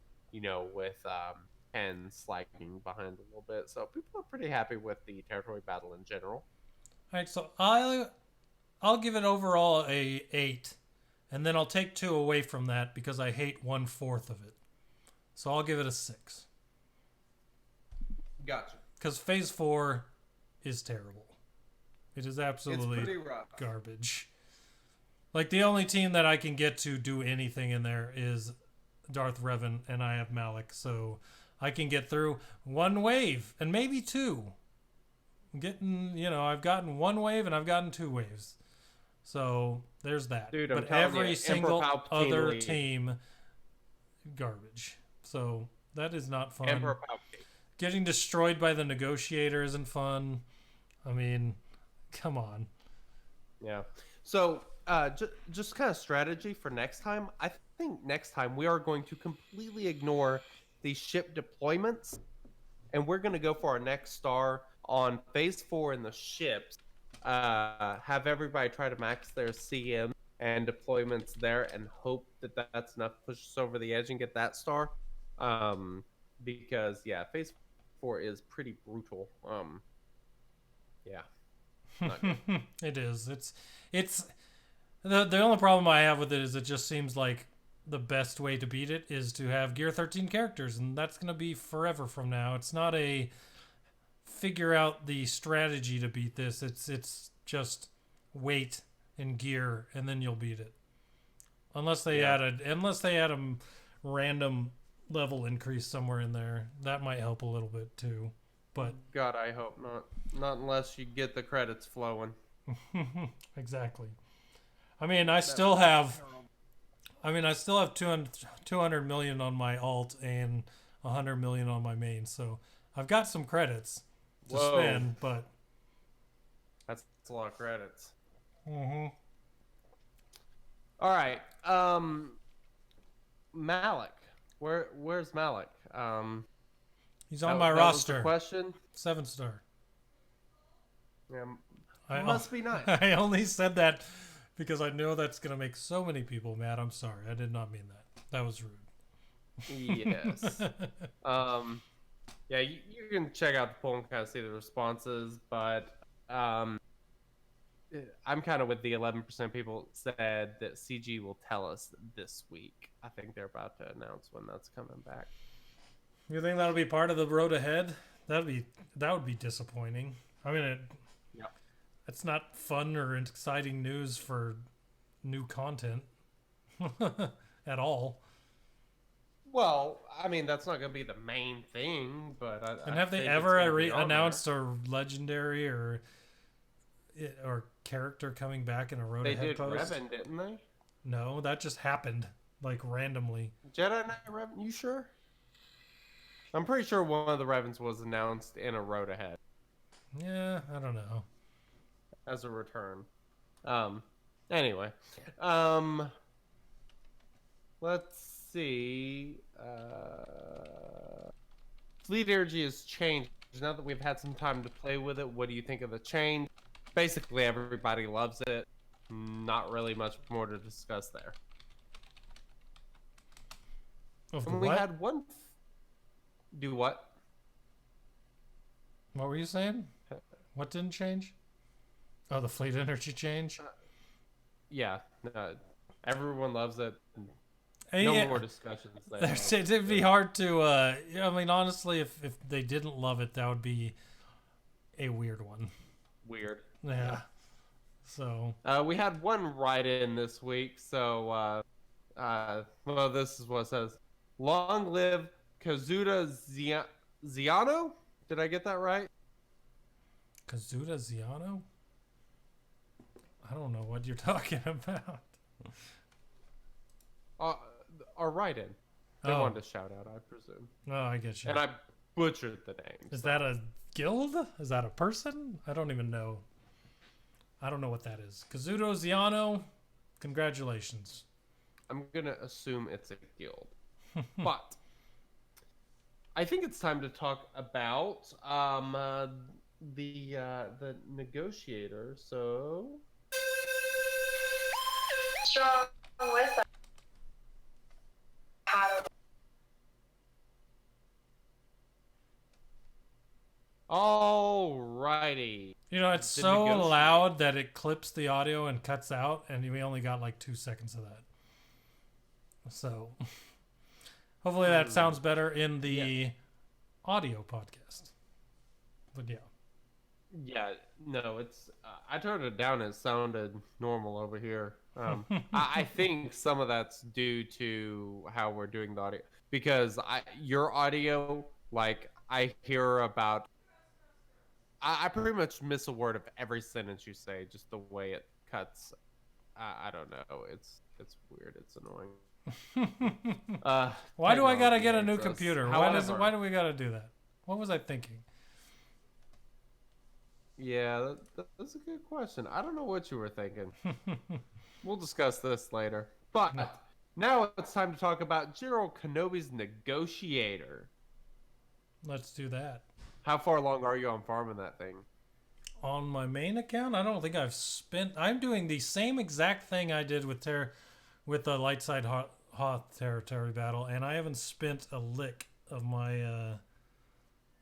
With 10 slacking behind a little bit. So people are pretty happy with the territory battle in general. All right, so I'll give it overall a 8, and then I'll take 2 away from that because I hate 1/4 of it. So I'll give it a 6. Gotcha. Because Phase 4 is terrible. It is It's absolutely pretty rough. garbage. Like, the only team that I can get to do anything in there is Darth Revan, and I have Malik, so I can get through 1 wave, and maybe 2. I've gotten 1 wave, and I've gotten 2 waves. So, there's that. Dude, I'm but telling every you, single Emperor Palpatine other lead. team, garbage. So, that is not fun. Emperor Palpatine. Getting destroyed by the Negotiator isn't fun. I mean, come on. Yeah. So, just kind of strategy for next time. I think next time we are going to completely ignore the ship deployments, and we're going to go for our next star on Phase 4 in the ships. Have everybody try to max their CM and deployments there, and hope that that's enough to push us over the edge and get that star. Because Phase 4 is pretty brutal. Yeah. Not good. It is. It's the only problem I have with it is it just seems like the best way to beat it is to have Gear 13 characters, and that's going to be forever from now. It's not a figure out the strategy to beat this. It's just weight and gear, and then you'll beat it. Unless they add a random level increase somewhere in there, that might help a little bit too. But God, I hope not. Not unless you get the credits flowing. exactly. I mean, I still have 200 million on my alt and 100 million on my main, so I've got some credits to Whoa. spend, but That's a lot of credits. mm-hmm. All right. Malik. Where's Malik? He's on that- my that was the roster. question. 7-star. Yeah, must be nice. I only said that because I know that's going to make so many people mad. I'm sorry. I did not mean that. That was rude. Yes. Yeah, you can check out the poll and kind of see the responses, but I'm kind of with the 11% people said that CG will tell us this week. I think they're about to announce when that's coming back. You think that'll be part of the road ahead? That would be disappointing. I mean, it's not fun or exciting news for new content at all. Well, I mean, that's not going to be the main thing, but and have they ever announced a legendary or character coming back in a road ahead post? They did Revan, didn't they? No, that just happened like randomly. Jedi Knight Revan, you sure? I'm pretty sure one of the Revans was announced in a road ahead. Yeah, I don't know. As a return. Anyway. Let's see. Fleet energy has changed. Now that we've had some time to play with it, what do you think of the change? Basically, everybody loves it. Not really much more to discuss there. And we had one. Do what? What were you saying? What didn't change? Oh, the fleet energy change? Yeah. Everyone loves it. No more discussions there. It'd be hard to... I mean, honestly, if they didn't love it, that would be a weird one. Weird. Yeah. So... we had one write-in this week, so... well, this is what it says. Long live Kazuda Ziano? Did I get that right? Kazuda Ziano? I don't know what you're talking about. Our write-in. They wanted to shout out, I presume. Oh, I get you. And I butchered the name. Is that a guild? Is that a person? I don't even know. I don't know what that is. Kazuda Ziano, congratulations. I'm going to assume it's a guild. But I think it's time to talk about the Negotiator. So Strong with us. alrighty. You know, it's so loud that it clips the audio and cuts out, and we only got like 2 seconds of that. So hopefully that sounds better in the audio podcast. But yeah. Yeah, no, it's. I turned it down. It sounded normal over here. I think some of that's due to how we're doing the audio, because your audio, like, I hear about. I pretty much miss a word of every sentence you say, just the way it cuts. I don't know. It's weird. It's annoying. Why do I gotta get a new computer? However, why do we gotta do that? What was I thinking? Yeah, that's a good question. I don't know what you were thinking. We'll discuss this later. But now it's time to talk about General Kenobi's Negotiator. Let's do that. How far along are you on farming that thing? On my main account, I don't think I've spent... I'm doing the same exact thing I did with the light side Hoth territory battle, and I haven't spent a lick of my... I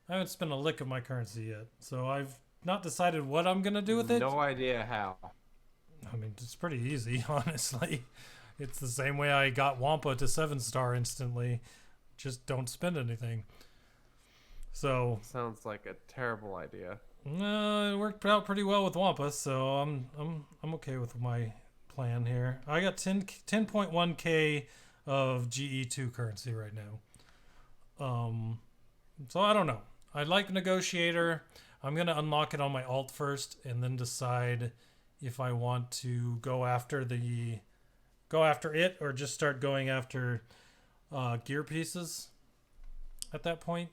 haven't spent a lick of my currency yet, so I've not decided what I'm going to do with it. No idea how. I mean, it's pretty easy, honestly. It's the same way I got Wampa to 7-star instantly. Just don't spend anything. So sounds like a terrible idea. It worked out pretty well with Wampa, so I'm okay with my plan here. I got 10.1k of GE2 currency right now. So I don't know. I like Negotiator. I'm gonna unlock it on my alt first, and then decide if I want to go after it or just start going after gear pieces at that point.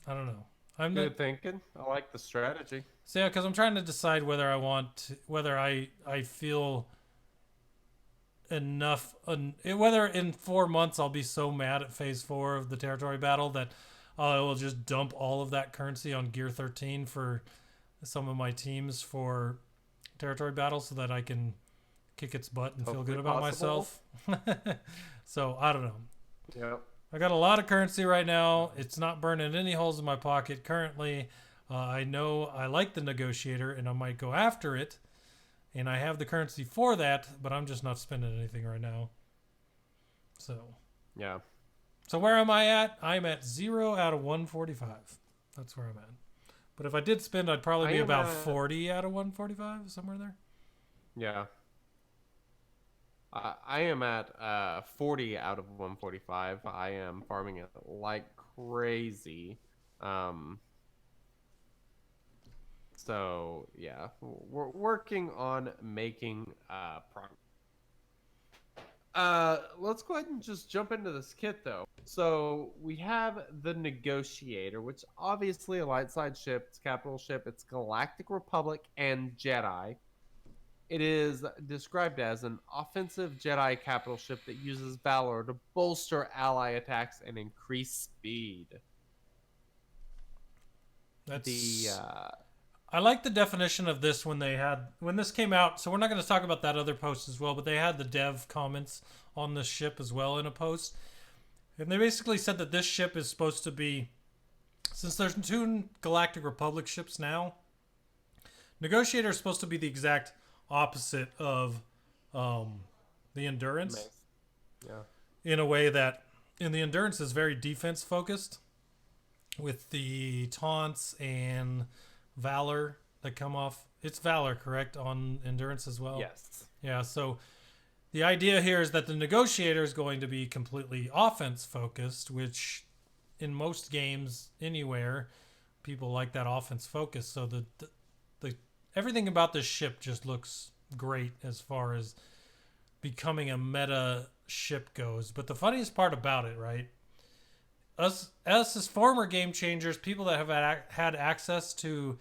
I don't know. Good thinking. I like the strategy. So yeah, because I'm trying to decide whether I feel enough, whether in 4 months I'll be so mad at phase 4 of the territory battle that I will just dump all of that currency on gear 13 for some of my teams for territory battle so that I can kick its butt and feel good about myself. So I don't know. Yep. I got a lot of currency right now. It's not burning any holes in my pocket currently. I know I like the Negotiator, and I might go after it. and I have the currency for that, but I'm just not spending anything right now. So Yeah. So where am I at? I'm at 0 out of 145. That's where I'm at. But if I did spend, I'd probably be about 40 out of 145, somewhere there. Yeah. I am at 40 out of 145. I am farming it like crazy. So yeah, we're working on making progress. Let's go ahead and just jump into this kit though. So we have the Negotiator, which obviously a light side ship, it's a capital ship, it's Galactic Republic and Jedi. It is described as an offensive Jedi capital ship that uses Valor to bolster ally attacks and increase speed. I like the definition of this when this came out. So we're not going to talk about that other post as well, but they had the dev comments on this ship as well in a post. And they basically said that this ship is supposed to be, since there's 2 Galactic Republic ships now, Negotiator is supposed to be the exact opposite of the Endurance. Nice. Yeah. In a way that in the Endurance is very defense focused with the taunts and Valor that come off. It's Valor, correct, on Endurance as well? Yes. Yeah, so the idea here is that the Negotiator is going to be completely offense focused, which in most games anywhere, people like that offense focus. So the everything about this ship just looks great as far as becoming a meta ship goes. But the funniest part about it, right? Us as former game changers, people that have had access to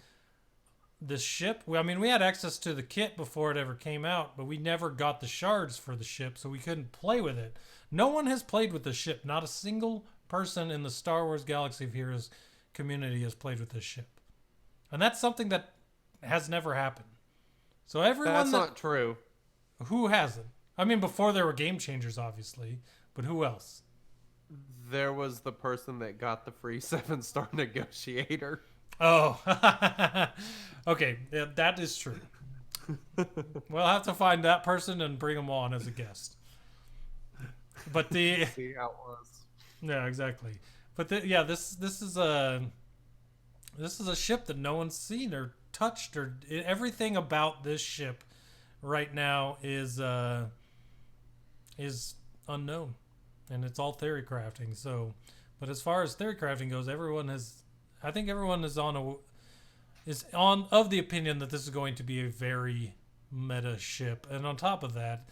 this ship. I mean, we had access to the kit before it ever came out, but we never got the shards for the ship, so we couldn't play with it. No one has played with the ship. Not a single person in the Star Wars Galaxy of Heroes community has played with this ship. And that's something that has never happened. So everyone That's not true. Who hasn't? I mean, before there were game changers, obviously, but who else? There was the person that got the free 7-star Negotiator. Oh, okay, yeah, that is true. We'll have to find that person and bring them on as a guest. But the see how it was. Yeah, exactly. But this is a ship that no one's seen or touched, or everything about this ship right now is unknown, and it's all theory crafting. So, but as far as theory crafting goes, I think everyone is of the opinion that this is going to be a very meta ship. And on top of that,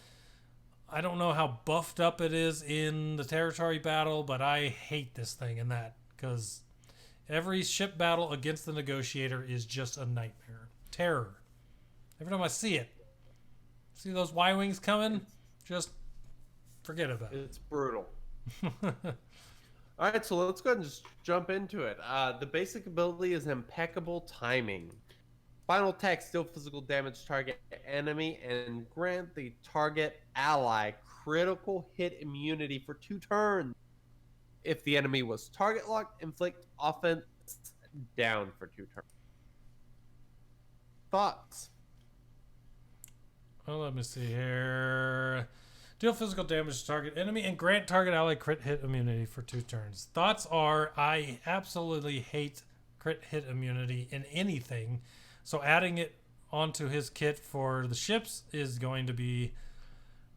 I don't know how buffed up it is in the territory battle, but I hate this thing in that, because every ship battle against the Negotiator is just a nightmare. Terror. Every time I see it, see those Y-Wings coming, just forget about it. It's brutal. All right, so let's go ahead and just jump into it. The basic ability is Impeccable Timing. Final attack, deal physical damage to target enemy, and grant the target ally critical hit immunity for 2 turns. If the enemy was target locked, inflict offense down for 2 turns. Thoughts? Well, let me see here. Deal physical damage to target enemy and grant target ally crit hit immunity for 2 turns. Thoughts are, I absolutely hate crit hit immunity in anything. So adding it onto his kit for the ships is going to be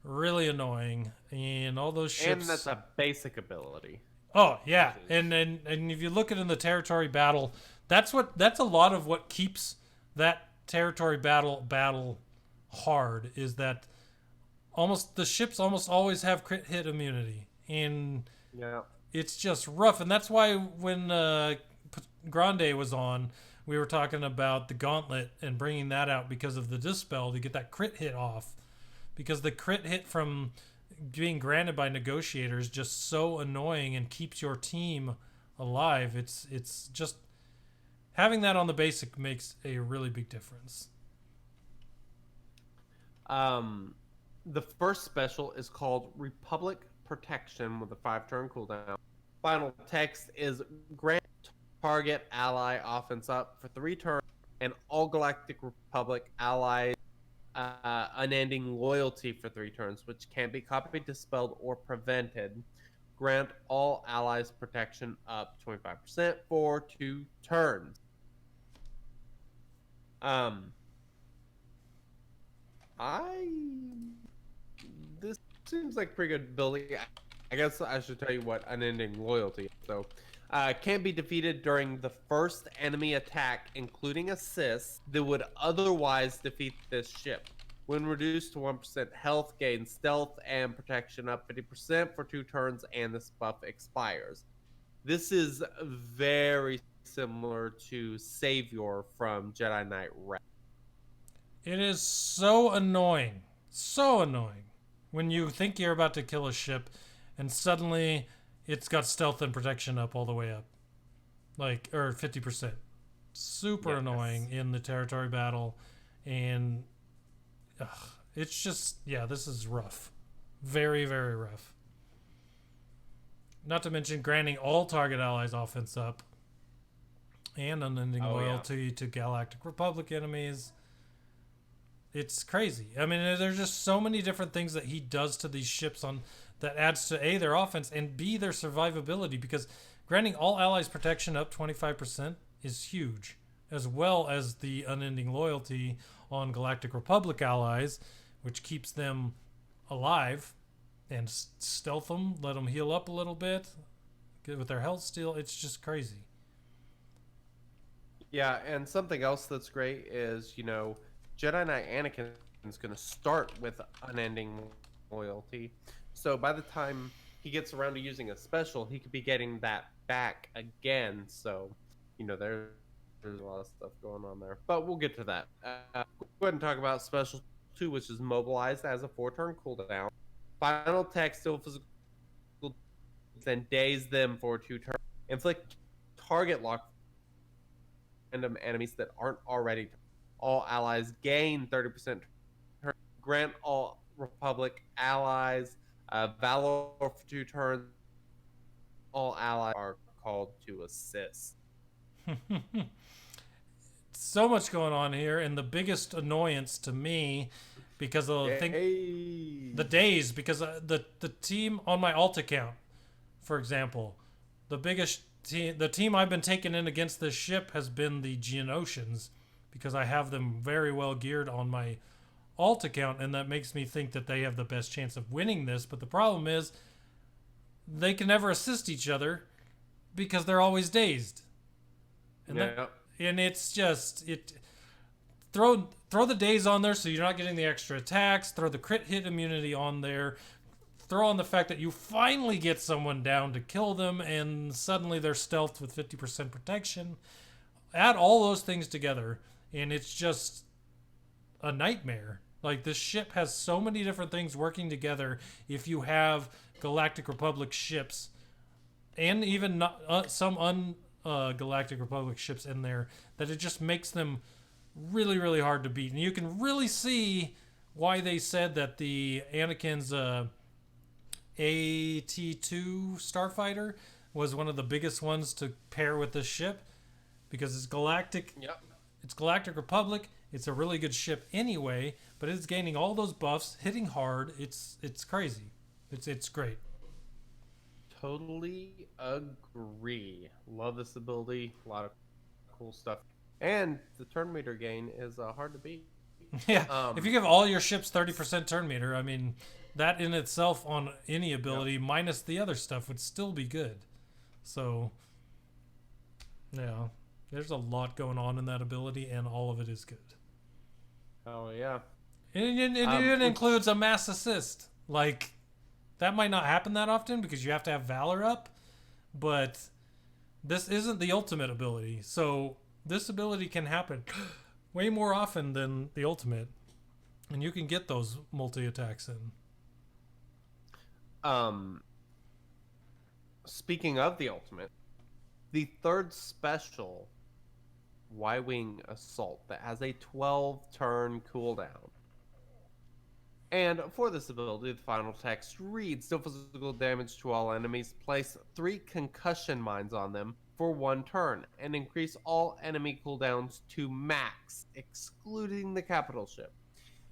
really annoying. And all those ships... And that's a basic ability. Oh, yeah. And if you look at it in the territory battle, that's a lot of what keeps that territory battle hard, is that the ships almost always have crit hit immunity, and yeah, it's just rough. And that's why when Grande was on, we were talking about the gauntlet and bringing that out because of the dispel to get that crit hit off, because the crit hit from being granted by Negotiator is just so annoying and keeps your team alive. It's just having that on the basic makes a really big difference. The first special is called Republic Protection with a 5-turn cooldown. Final text is grant target ally offense up for 3 turns, and all Galactic Republic allies unending loyalty for 3 turns, which can't be copied, dispelled, or prevented. Grant all allies protection up 25% for 2 turns. I this seems like pretty good ability. I guess I should tell you what unending loyalty is. So, can be defeated during the first enemy attack, including assists that would otherwise defeat this ship. When reduced to 1% health, gain stealth and protection up 50% for 2 turns, and this buff expires. This is very similar to Savior from Jedi Knight Wrath. It is so annoying. So annoying. When you think you're about to kill a ship and suddenly it's got stealth and protection up all the way up. Like, or 50%. Super annoying in the territory battle. And it's just, yeah, this is rough. Very, very rough. Not to mention granting all target allies offense up. And unending loyalty to Galactic Republic enemies. It's crazy. I mean, there's just so many different things that he does to these ships on that adds to A, their offense, and B, their survivability, because granting all allies protection up 25% is huge, as well as the unending loyalty on Galactic Republic allies, which keeps them alive and stealth them, let them heal up a little bit, get with their health steal. It's just crazy. Yeah, and something else that's great is, Jedi Knight Anakin is going to start with unending loyalty. So by the time he gets around to using a special, he could be getting that back again. So, there's a lot of stuff going on there. But we'll get to that. Go ahead and talk about Special 2, which is mobilized as a 4-turn cooldown. Final text, still physical, then daze them for 2 turns. Inflict target lock random enemies that aren't already. All allies gain 30%. Grant all Republic allies Valor for 2 turns. All allies are called to assist. So much going on here, and the biggest annoyance to me, because of the days, because the team on my alt account, for example, the team I've been taking in against this ship has been the Geonosians, because I have them very well geared on my alt account, and that makes me think that they have the best chance of winning this. But the problem is they can never assist each other because they're always dazed. And and it's just throw the daze on there so you're not getting the extra attacks, throw the crit hit immunity on there, throw on the fact that you finally get someone down to kill them and suddenly they're stealthed with 50% protection. Add all those things together and it's just a nightmare. Like, this ship has so many different things working together if you have Galactic Republic ships and even some Galactic Republic ships in there, that it just makes them really, really hard to beat. And you can really see why they said that the Anakin's AT-2 Starfighter was one of the biggest ones to pair with this ship, because it's Galactic. Yep. It's Galactic Republic. It's a really good ship anyway, but it's gaining all those buffs, hitting hard. It's crazy. It's great. Totally agree. Love this ability. A lot of cool stuff. And the turn meter gain is hard to beat. Yeah. If you give all your ships 30% turn meter, I mean, that in itself on any ability minus the other stuff would still be good. So, yeah. There's a lot going on in that ability, and all of it is good. Oh, yeah. And it includes a mass assist. Like, that might not happen that often because you have to have Valor up, but this isn't the ultimate ability. So this ability can happen way more often than the ultimate, and you can get those multi-attacks in. Speaking of the ultimate, the third special, Y-Wing Assault, that has a 12-turn cooldown. And for this ability, the final text reads, deal physical damage to all enemies, place 3 concussion mines on them for 1 turn, and increase all enemy cooldowns to max, excluding the capital ship.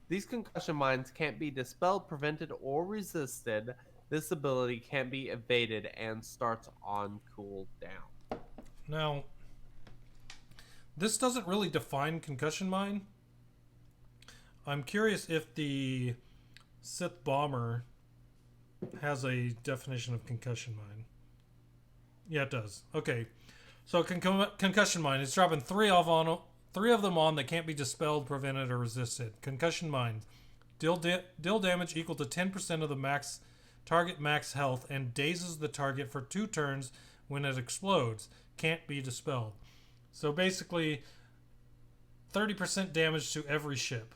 These concussion mines can't be dispelled, prevented, or resisted. This ability can't be evaded and starts on cooldown. Now, this doesn't really define concussion mine. I'm curious if the Sith bomber has a definition of concussion mine. Yeah, it does. Okay, so concussion mine. It's dropping three of them on that can't be dispelled, prevented, or resisted. Concussion mine. Deal damage equal to 10% of the target max health and dazes the target for 2 turns when it explodes. Can't be dispelled. So basically, 30% damage to every ship.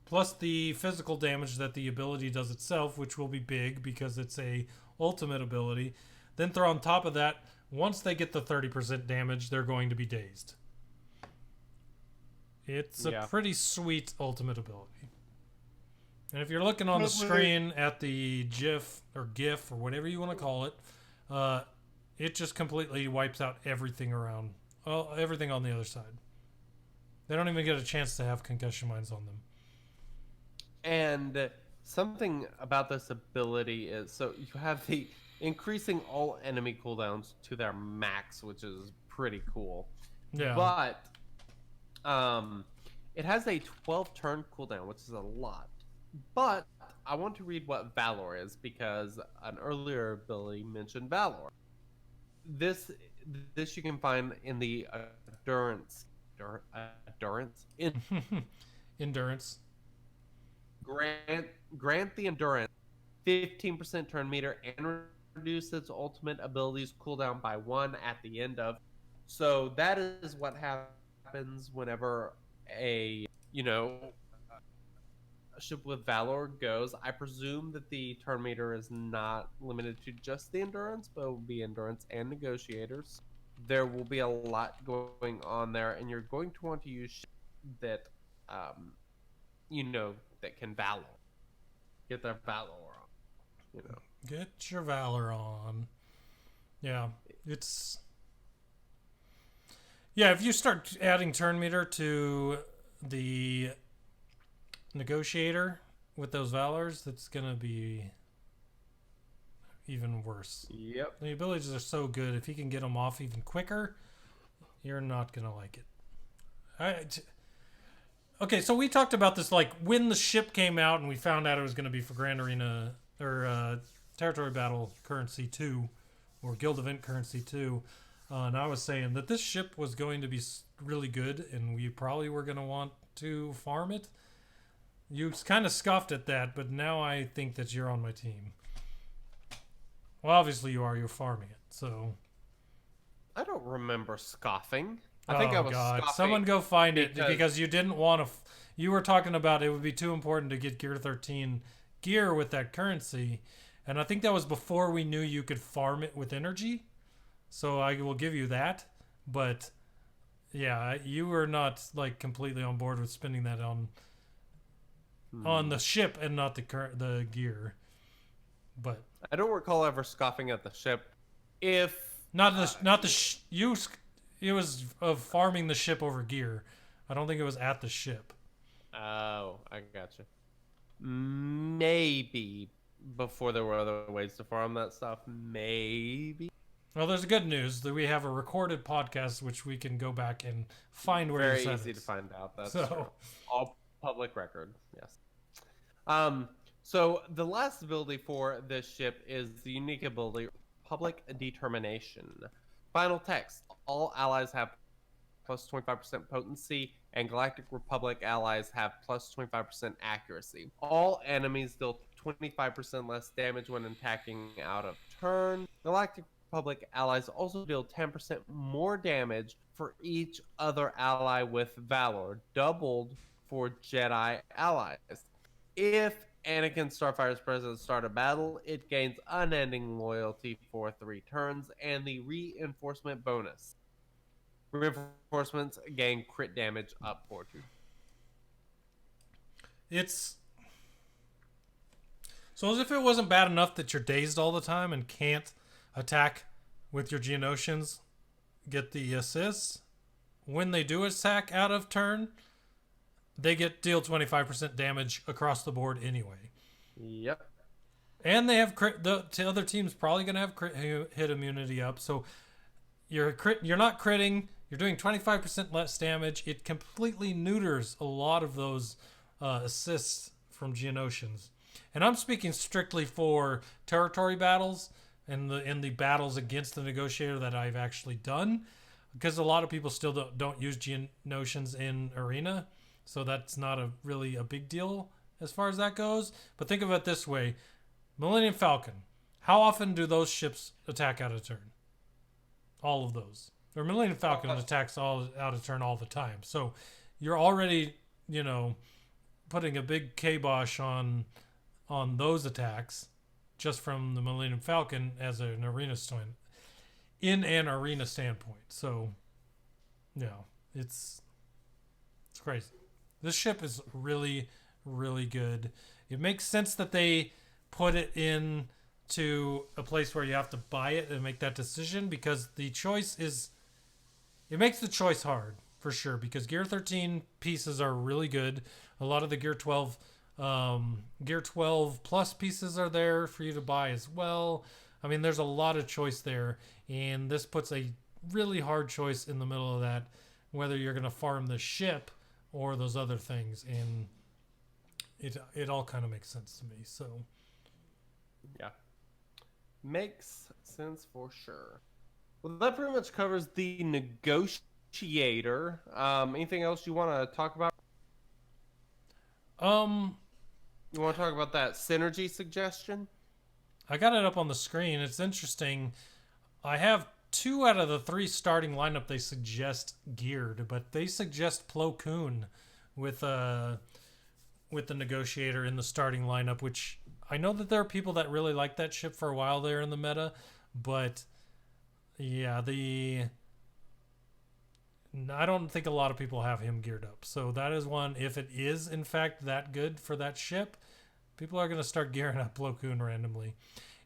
Plus the physical damage that the ability does itself, which will be big because it's a ultimate ability. Then throw on top of that, once they get the 30% damage, they're going to be dazed. It's a pretty sweet ultimate ability. And if you're looking on the screen at the GIF or whatever you want to call it, it just completely wipes out everything around. Well, everything on the other side. They don't even get a chance to have concussion mines on them. And something about this ability is, so you have the increasing all enemy cooldowns to their max, which is pretty cool. Yeah. But it has a 12 turn cooldown, which is a lot. But I want to read what Valor is because an earlier ability mentioned Valor. This you can find in the endurance. Endurance. Grant the endurance 15% turn meter and reduce its ultimate abilities cooldown by 1 at the end of. So that is what happens whenever a ship with Valor goes. I presume that the turn meter is not limited to just the endurance, but it will be endurance and negotiators. There will be a lot going on there, and you're going to want to use ships that that can Valor. Get their Valor on. Get your Valor on. Yeah, it's... Yeah, if you start adding turn meter to the Negotiator with those Valors, that's going to be even worse. Yep. The abilities are so good. If you can get them off even quicker, you're not going to like it. Okay, so we talked about this like when the ship came out and we found out it was going to be for Grand Arena or Territory Battle Currency 2 or Guild Event Currency 2. And I was saying that this ship was going to be really good and we probably were going to want to farm it. You kind of scoffed at that, but now I think that you're on my team. Well, obviously you are. You're farming it, so... I don't remember scoffing. I think I was scoffing. Someone go find it because you didn't want to... You were talking about it would be too important to get Gear 13 gear with that currency. And I think that was before we knew you could farm it with energy. So I will give you that. But yeah, you were not like completely on board with spending that on the ship and not the gear. But I don't recall ever scoffing at the ship. If it was of farming the ship over gear. I don't think it was at the ship. Oh, I gotcha. Maybe before there were other ways to farm that stuff. Maybe. Well, there's good news that we have a recorded podcast which we can go back and find where very you said easy it. to find out. That's true. All public record. Yes. So the last ability for this ship is the unique ability, Public Determination. Final text. All allies have plus 25% potency, and Galactic Republic allies have plus 25% accuracy. All enemies deal 25% less damage when attacking out of turn. Galactic Republic allies also deal 10% more damage for each other ally with Valor, doubled for Jedi allies. If Anakin Starfire's present at the start of battle, it gains unending loyalty for 3 turns and the reinforcement bonus. Reinforcements gain crit damage up 4 2. It's so as if it wasn't bad enough that you're dazed all the time and can't attack with your Geonosians, get the assists. When they do attack out of turn, they deal 25% damage across the board anyway. Yep. And they have the other team's probably going to have hit immunity up. So you're not critting. You're doing 25% less damage. It completely neuters a lot of those assists from Geonosians. And I'm speaking strictly for territory battles and the battles against the Negotiator that I've actually done, because a lot of people still don't use Geonosians in Arena, so that's not really a big deal as far as that goes. But think of it this way: Millennium Falcon. How often do those ships attack out of turn? All of those. Or Millennium Falcon attacks all out of turn all the time. So you're already, putting a big kibosh on those attacks just from the Millennium Falcon as an arena standpoint. So, it's crazy. This ship is really, really good. It makes sense that they put it in to a place where you have to buy it and make that decision, because it makes the choice hard for sure, because Gear 13 pieces are really good. A lot of the Gear 12 plus pieces are there for you to buy as well. I mean, there's a lot of choice there, and this puts a really hard choice in the middle of that, whether you're going to farm the ship or those other things, and it all kind of makes sense to me. So yeah, makes sense for sure. Well, that pretty much covers the Negotiator. Anything else you want to talk about? You want to talk about that synergy suggestion? I got it up on the screen. It's interesting. I have 2 out of the 3 starting lineup they suggest geared, but they suggest Plo Koon with the Negotiator in the starting lineup, which I know that there are people that really like that ship for a while there in the meta, but yeah, I don't think a lot of people have him geared up. So that is one. If it is in fact that good for that ship, people are going to start gearing up Plo Koon randomly.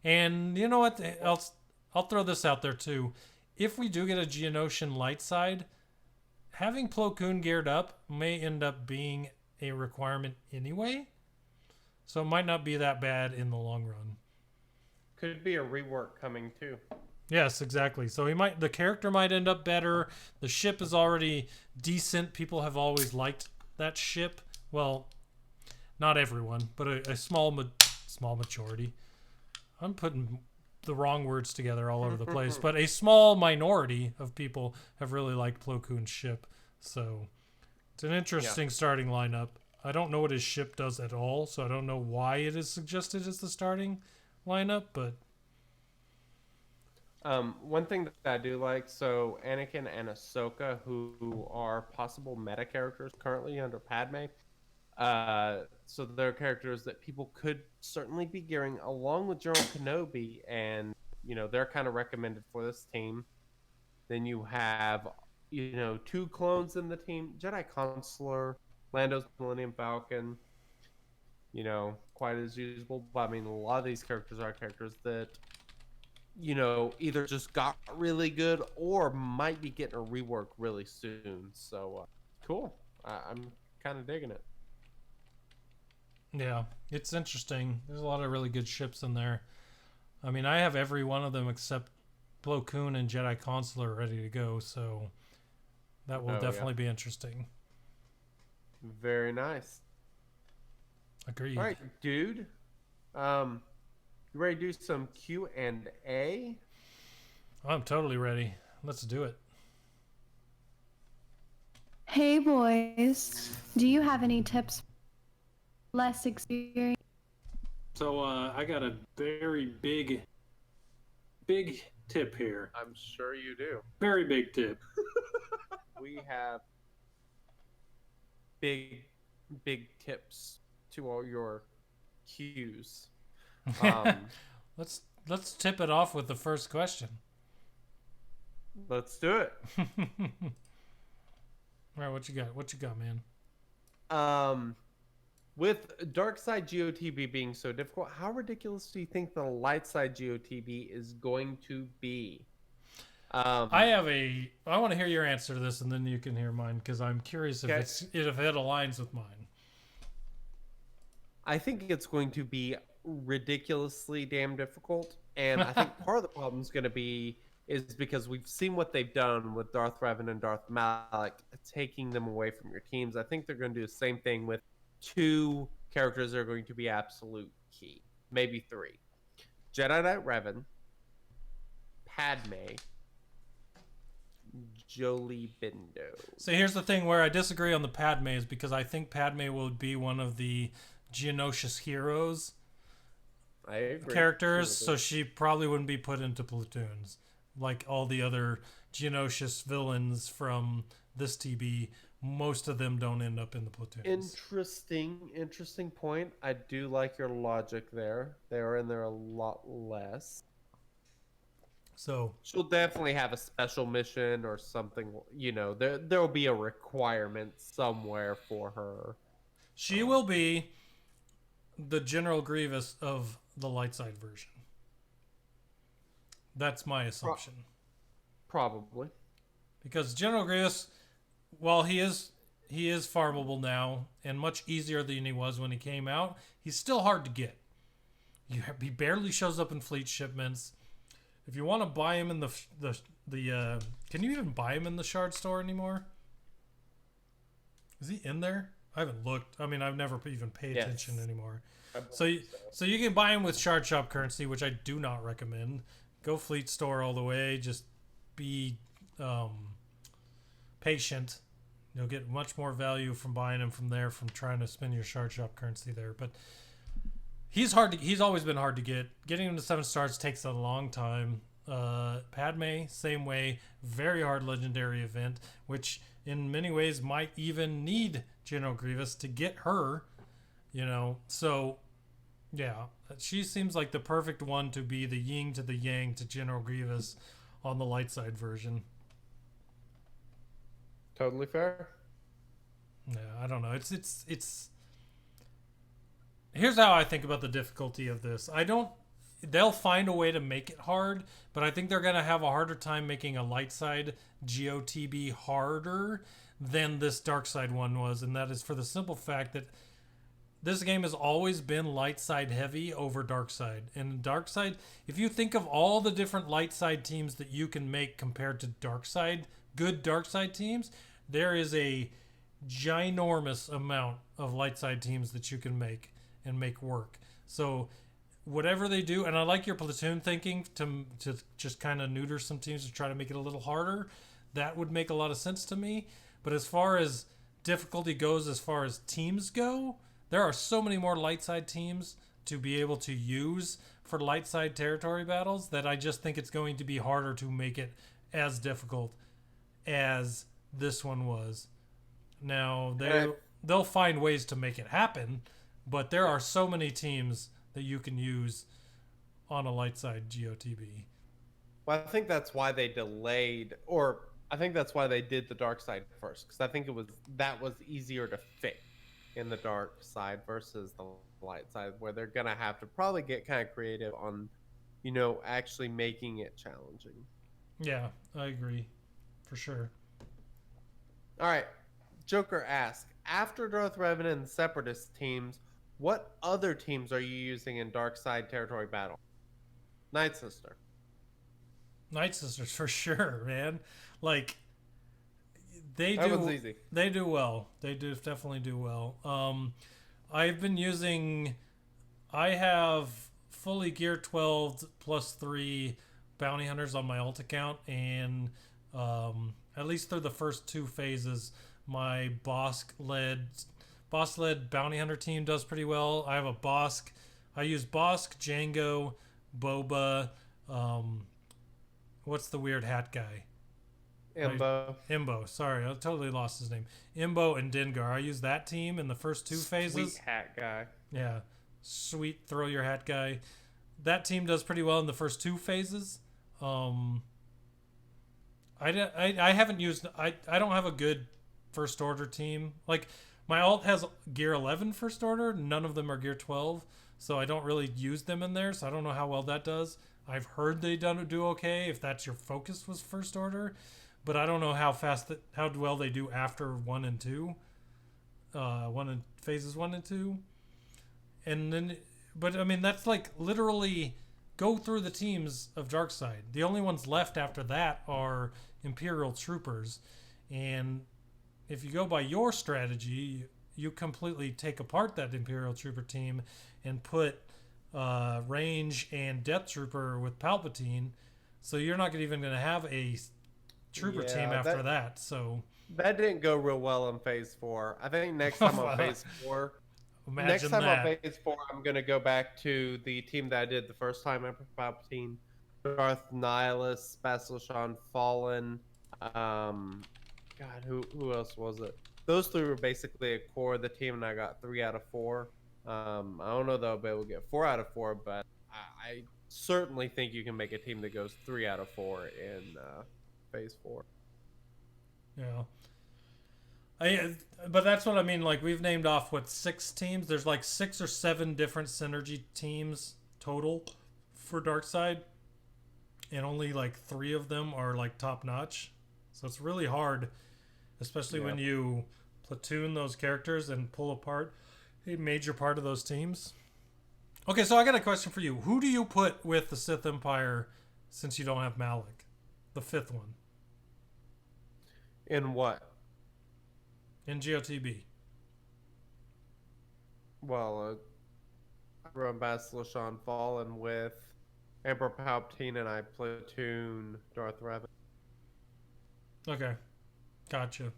And you know what else? I'll throw this out there too. If we do get a Geonosian light side, having Plo Koon geared up may end up being a requirement anyway. So it might not be that bad in the long run. Could be a rework coming too. Yes, exactly. So the character might end up better. The ship is already decent. People have always liked that ship. Well, not everyone, but a small majority. I'm putting the wrong words together all over the place, but a small minority of people have really liked Plo Koon's ship. So it's an interesting starting lineup. I don't know what his ship does at all, so I don't know why it is suggested as the starting lineup, but one thing that I do like, so Anakin and Ahsoka, who are possible meta characters currently under Padme, so they're characters that people could certainly be gearing along with General Kenobi, and they're kind of recommended for this team. Then you have 2 clones in the team: Jedi Consular, Lando's Millennium Falcon. Quite as usable, but I mean, a lot of these characters are characters that either just got really good or might be getting a rework really soon. So cool. I'm kind of digging it. Yeah, it's interesting. There's a lot of really good ships in there. I mean, I have every one of them except Plo Koon and Jedi Consular ready to go, so that will definitely be interesting. Very nice. Agreed. All right, dude. You ready to do some Q&A? I'm totally ready. Let's do it. Hey boys, do you have any tips? Less experience. So I got a very big tip here. I'm sure you do. Very big tip. We have big tips to all your Qs. Let's tip it off with the first question. Let's do it. All right, what you got, man? With dark side GOTB being so difficult, how ridiculous do you think the light side GOTB is going to be? I want to hear your answer to this, and then you can hear mine because I'm curious if Okay. if it aligns with mine. I think it's going to be ridiculously damn difficult, and I think part of the problem is going to be is because we've seen what they've done with Darth Revan and Darth Malak, taking them away from your teams. I think they're going to do the same thing with two characters that are going to be absolute key, maybe three: Jedi Knight Revan, Padme, Jolie Bindo. So here's the thing where I disagree on the Padme is because I think Padme will be one of the Geonosius heroes I agree. characters, so she probably wouldn't be put into platoons like all the other Geonosius villains from this TB. Most of them don't end up in the platoons. Interesting point. I do like your logic there. They are in there a lot less. So She'll definitely have a special mission or something. You know, there'll be a requirement somewhere for her. she will be the General Grievous of the light side version. That's my assumption. Probably. Because General Grievous, while he is farmable now and much easier than he was when he came out, he's still hard to get. He barely shows up in fleet shipments. If you want to buy him in the can you even buy him in the shard store anymore? Is he in there? I haven't looked. I mean, I've never even paid attention anymore. So you can buy him with shard shop currency, which I do not recommend. Go fleet store all the way. Just be patient. You'll get much more value from buying him from there, from trying to spend your shard shop currency there. But he's always been hard to get. Getting him to 7 stars takes a long time. Padme, same way, very hard legendary event, which in many ways might even need General Grievous to get her, you know. So yeah, she seems like the perfect one to be the yin to the yang to General Grievous on the light side version. Totally fair. Yeah, I don't know. It's here's how I think about the difficulty of this. They'll find a way to make it hard, but I think they're going to have a harder time making a light side GOTB harder than this dark side one was, and that is for the simple fact that this game has always been light side heavy over dark side. And dark side, if you think of all the different light side teams that you can make compared to dark side, good dark side teams, there is a ginormous amount of light side teams that you can make and make work. So whatever they do, and I like your platoon thinking to just kind of neuter some teams to try to make it a little harder. That would make a lot of sense to me. But as far as difficulty goes, as far as teams go, there are so many more light side teams to be able to use for light side territory battles that I just think it's going to be harder to make it as difficult as this one was. Now they'll find ways to make it happen, but there are so many teams that you can use on a light side GOTB. Well, I think that's why they delayed, or I think that's why they did the dark side first, because I think that was easier to fit in the dark side versus the light side, where they're gonna have to probably get kind of creative on, you know, actually making it challenging. Yeah, I agree, for sure. All right, Joker asks, after Darth Revan and the Separatist teams, what other teams are you using in dark side territory battle? Night Sister. Night Sisters for sure, man. Like they That do. one's easy. They do well. They do definitely do well. I've been using. I have fully gear 12 plus 3 bounty hunters on my alt account, and at least through the first 2 phases, my boss led bounty hunter team does pretty well. I have a Bosk. I use Bosk, Django, Boba. What's the weird hat guy? Imbo. Sorry, I totally lost his name. Imbo and Dengar. I use that team in the first 2 phases. Sweet hat guy. Yeah, sweet throw your hat guy. That team does pretty well in the first 2 phases. I haven't used. I don't have a good first order team. Like my alt has gear 11 first order. None of them are gear 12, so I don't really use them in there. So I don't know how well that does. I've heard they do okay if that's your focus was First Order, but I don't know how well they do after 1 and 2. Phases 1 and 2. And then, but I mean, that's like literally go through the teams of Darkseid. The only ones left after that are Imperial Troopers. And if you go by your strategy, you completely take apart that Imperial Trooper team and put Range and Death Trooper with Palpatine. So you're not even going to have a Trooper team after that. So that didn't go real well in Phase 4. I think next time on Phase 4... Imagine on that. Phase 4, I'm going to go back to the team that I did the first time, Emperor Palpatine, Darth Nihilus, Bastila Fallen, God, who else was it? Those 3 were basically a core of the team, and I got 3 out of 4. I don't know that I'll be able to get 4 out of 4, but I certainly think you can make a team that goes 3 out of 4 in Phase 4. Yeah. But that's what I mean. Like, we've named off, 6 teams? There's like 6 or 7 different synergy teams total for Darkseid. And only like 3 of them are like top notch. So it's really hard, especially when you platoon those characters and pull apart a major part of those teams. Okay, so I got a question for you. Who do you put with the Sith Empire since you don't have Malik? The 5th one. In what? In GOTB. Well, I run Bastila Fallen with Emperor Palpatine, and I platoon Darth Revan. Okay. Gotcha.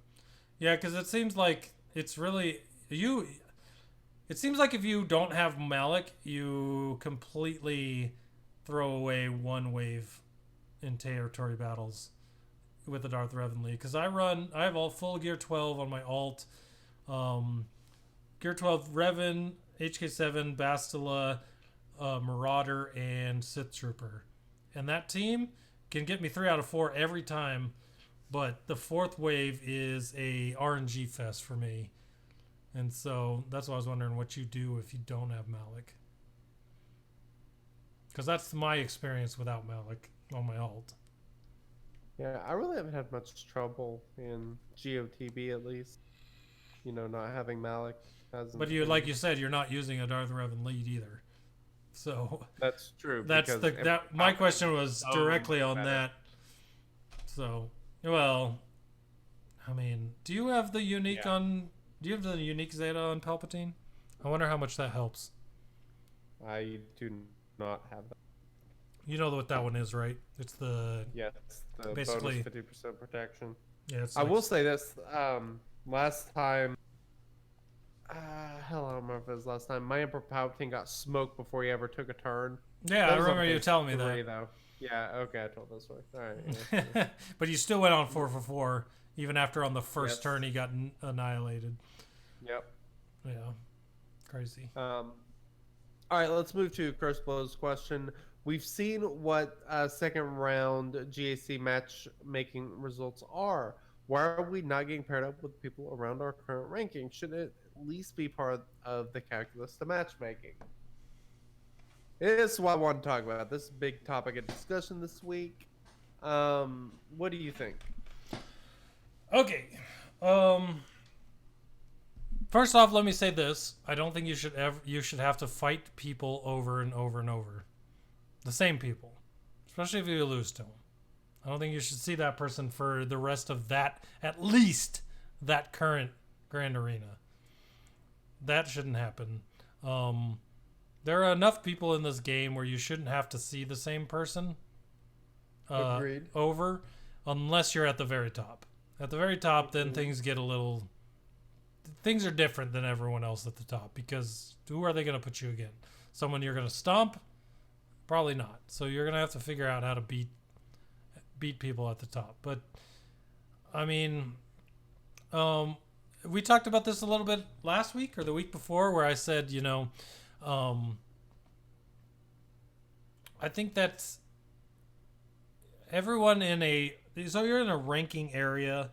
Yeah, because it seems like it's really... It seems like if you don't have Malik, you completely throw away one wave in territory battles with the Darth Revan League. Because I have all full Gear 12 on my alt. Gear 12 Revan, HK7, Bastila, Marauder, and Sith Trooper. And that team can get me 3 out of 4 every time. But the 4th wave is a RNG fest for me. And so that's why I was wondering what you do if you don't have Malik. Because that's my experience without Malik on my alt. Yeah, I really haven't had much trouble in GOTB, at least. You know, not having Malik. But you, like you said, you're not using a Darth Revan lead either. So that's true. That's my question was directly on that. So, well, I mean, do you have the unique Do you have the unique Zeta on Palpatine? I wonder how much that helps. I do not have that. You know what that one is, right? It's the it's the basically bonus 50% protection. Yeah, I will say this. Last time, hell, I don't remember if it was last time. My Emperor Palpatine got smoked before he ever took a turn. Yeah, I remember you telling me that. Though. Yeah, okay, I told this story. All right. Yeah. But you still went on 4 for 4, even after on the first turn he got annihilated. Yep. Yeah. Crazy. All right, let's move to Curse Blow's question. We've seen what second round GAC matchmaking results are. Why are we not getting paired up with people around our current ranking? Should it at least be part of the calculus to matchmaking? This is what I want to talk about. This is a big topic of discussion this week. What do you think? Okay. First off, let me say this. I don't think you should have to fight people over and over and over. The same people. Especially if you lose to them. I don't think you should see that person for the rest of that, at least that current Grand Arena. That shouldn't happen. There are enough people in this game where you shouldn't have to see the same person over, unless you're at the very top. At the very top, then things get a little... Things are different than everyone else at the top, because who are they going to put you again? Someone you're going to stomp? Probably not. So you're going to have to figure out how to beat people at the top. But, I mean, we talked about this a little bit last week or the week before, where I said, you know, I think that's everyone so you're in a ranking area.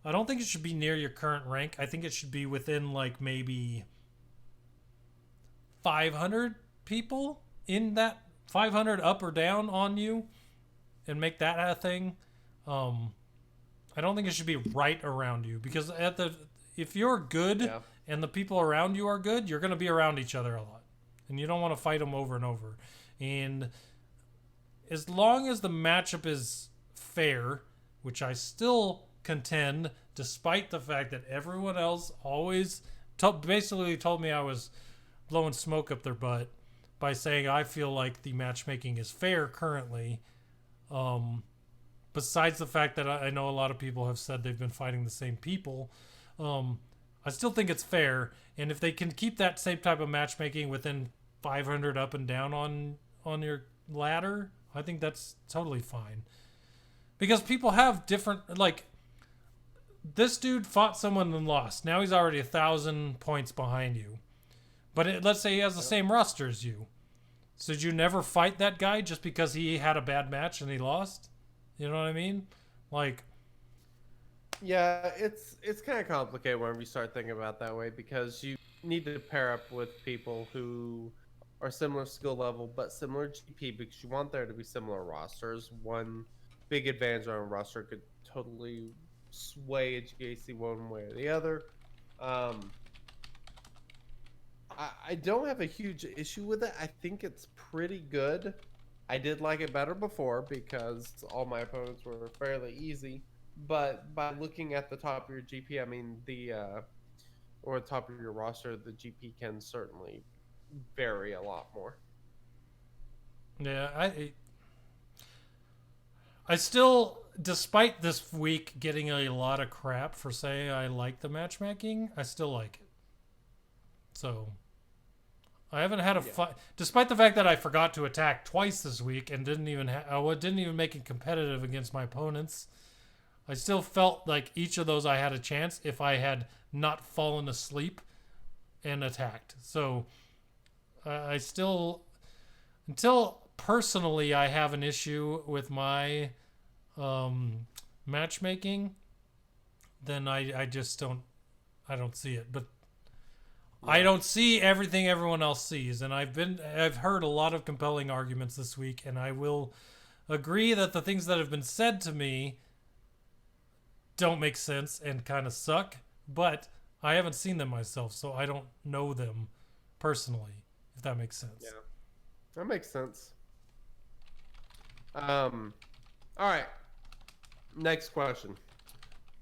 I don't think it should be near your current rank. I think it should be within like maybe 500 people in that 500 up or down on you and make that a thing. I don't think it should be right around you, because if you're good and the people around you are good, you're going to be around each other a lot, and you don't want to fight them over and over. And as long as the matchup is fair, which I still contend, despite the fact that everyone else always basically told me I was blowing smoke up their butt by saying I feel like the matchmaking is fair currently. Besides the fact that I know a lot of people have said they've been fighting the same people, I still think it's fair. And if they can keep that same type of matchmaking within 500 up and down on your ladder, I think that's totally fine. Because people have different, like, this dude fought someone and lost. Now he's already 1,000 points behind you. But let's say he has the same roster as you. So did you never fight that guy just because he had a bad match and he lost? You know what I mean? Like, yeah, it's kind of complicated whenever you start thinking about it that way, because you need to pair up with people who are similar skill level but similar GP, because you want there to be similar rosters. One big advantage on a roster could totally sway a GAC one way or the other. I don't have a huge issue with it. I think it's pretty good. I did like it better before because all my opponents were fairly easy. But by looking at the top of your GP, I mean or the top of your roster, the GP can certainly vary a lot more. yeah, I still, despite this week getting a lot of crap for saying I like the matchmaking, I still like it. So I haven't had a fight, despite the fact that I forgot to attack twice this week and didn't even make it competitive against my opponents. I still felt like each of those I had a chance if I had not fallen asleep and attacked. So I still, until personally I have an issue with my matchmaking, then I just don't see it. But I don't see everything everyone else sees, and I've heard a lot of compelling arguments this week, and I will agree that the things that have been said to me don't make sense and kind of suck, but I haven't seen them myself, so I don't know them personally, if that makes sense. Yeah, that makes sense. All right, next question.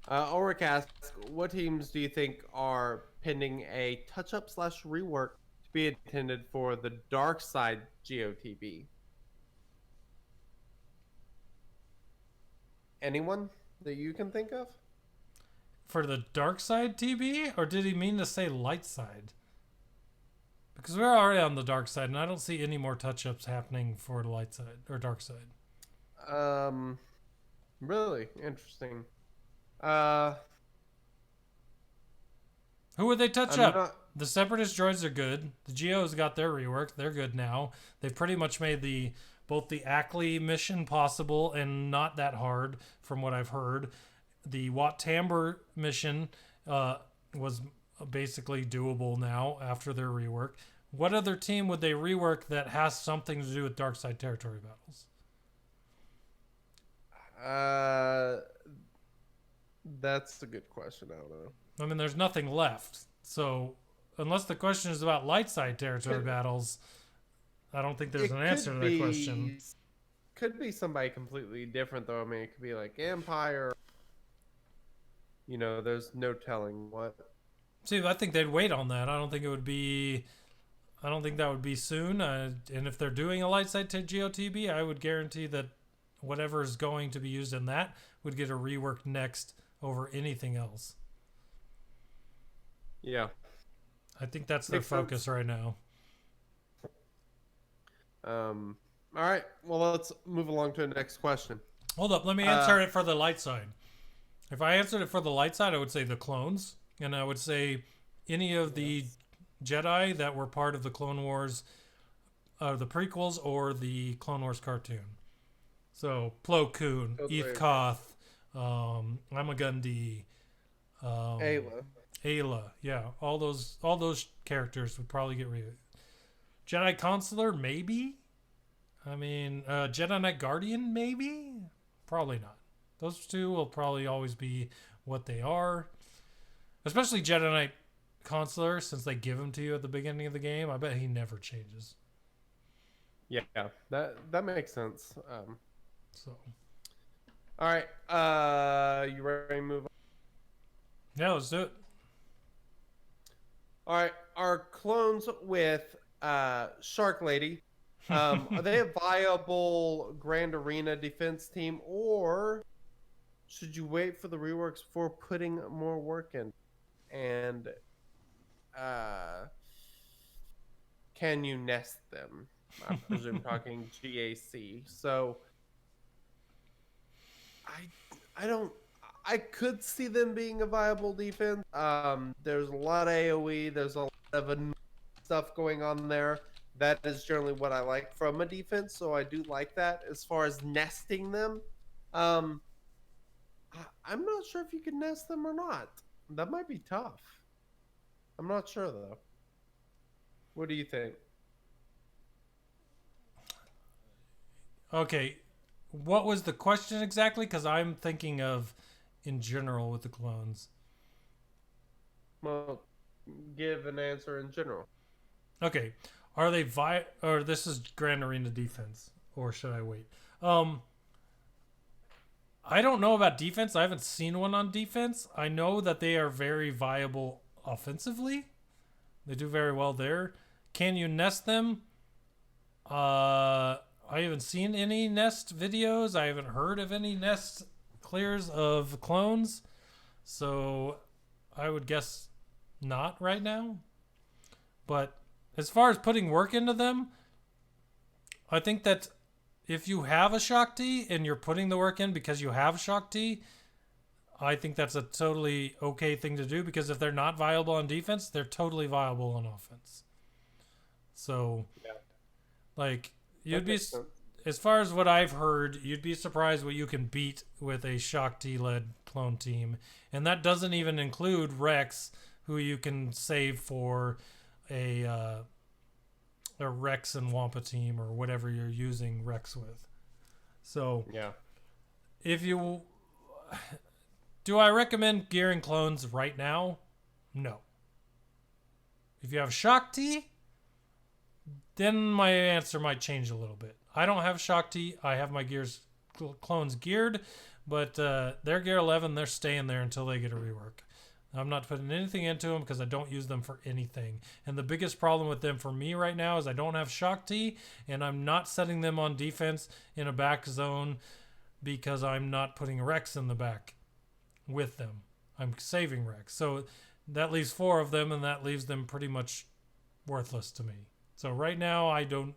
Ulrich asks, what teams do you think are pending a touch-up / rework to be intended for the Dark Side GOTB? Anyone that you can think of? For the dark side TB, or did he mean to say light side? Because we're already on the dark side, and I don't see any more touch-ups happening for the light side or dark side. Really interesting. Who would they touch up? The Separatist droids are good. The Geos got their rework. They're good now. They've pretty much made both the Ackley mission possible and not that hard, from what I've heard. The Wat Tambor mission was basically doable now after their rework. What other team would they rework that has something to do with dark side territory battles? That's a good question. I don't know. I mean, there's nothing left. So unless the question is about light side territory battles, I don't think there's an answer to that question. Could be somebody completely different, though. I mean, it could be like Empire. You know, there's no telling what. See, I think they'd wait on that. I don't think that would be soon. And if they're doing a light side to GOTB, I would guarantee that whatever is going to be used in that would get a rework next over anything else. Yeah. I think that's their focus right now. All right. Well, let's move along to the next question. Hold up. Let me answer it for the light side. If I answered it for the light side, I would say the clones. And I would say any of the Jedi that were part of the Clone Wars, the prequels, or the Clone Wars cartoon. So Plo Koon, Eve Koth, Amagundi, Ayla, yeah, all those characters would probably get Jedi Consular, maybe. I mean, Jedi Knight Guardian, maybe? Probably not. Those two will probably always be what they are. Especially Jedi Knight Consular, since they give him to you at the beginning of the game. I bet he never changes. Yeah, that makes sense. So, All right, you ready to move on? yeah, let's do it. All right, our clones with Shark Lady. Are they a viable Grand Arena defense team, or should you wait for the reworks before putting more work in? And can you nest them? I presume talking GAC. So I don't. I could see them being a viable defense. There's a lot of AOE. There's a lot of stuff going on there. That is generally what I like from a defense, so I do like that. As far as nesting them, I'm not sure if you can nest them or not. That might be tough. I'm not sure though. What do you think? Okay, what was the question exactly? Because I'm thinking of in general with the clones. Well, give an answer in general. Okay, are they or this is Grand Arena defense, or should I wait? I don't know about defense. I haven't seen one on defense. I know that they are very viable offensively. They do very well there. Can you nest them? I haven't seen any nest videos. I haven't heard of any nest clears of clones. So I would guess not right now. But as far as putting work into them, I think that if you have a Shakti and you're putting the work in because you have Shakti, I think that's a totally okay thing to do, because if they're not viable on defense, they're totally viable on offense. So, Yeah. like, you'd be, as far as what I've heard, you'd be surprised what you can beat with a Shakti-led clone team. And that doesn't even include Rex, who you can save for a Rex and Wampa team or whatever you're using Rex with. So, yeah. If you... Do I recommend gearing clones right now? No. If you have Shakti, then my answer might change a little bit. I don't have Shakti. I have my clones geared, but they're gear 11. They're staying there until they get a rework. I'm not putting anything into them because I don't use them for anything. And the biggest problem with them for me right now is I don't have Shakti, and I'm not setting them on defense in a back zone because I'm not putting Rex in the back with them. I'm saving Rex. So that leaves 4 of them, and that leaves them pretty much worthless to me. So right now I don't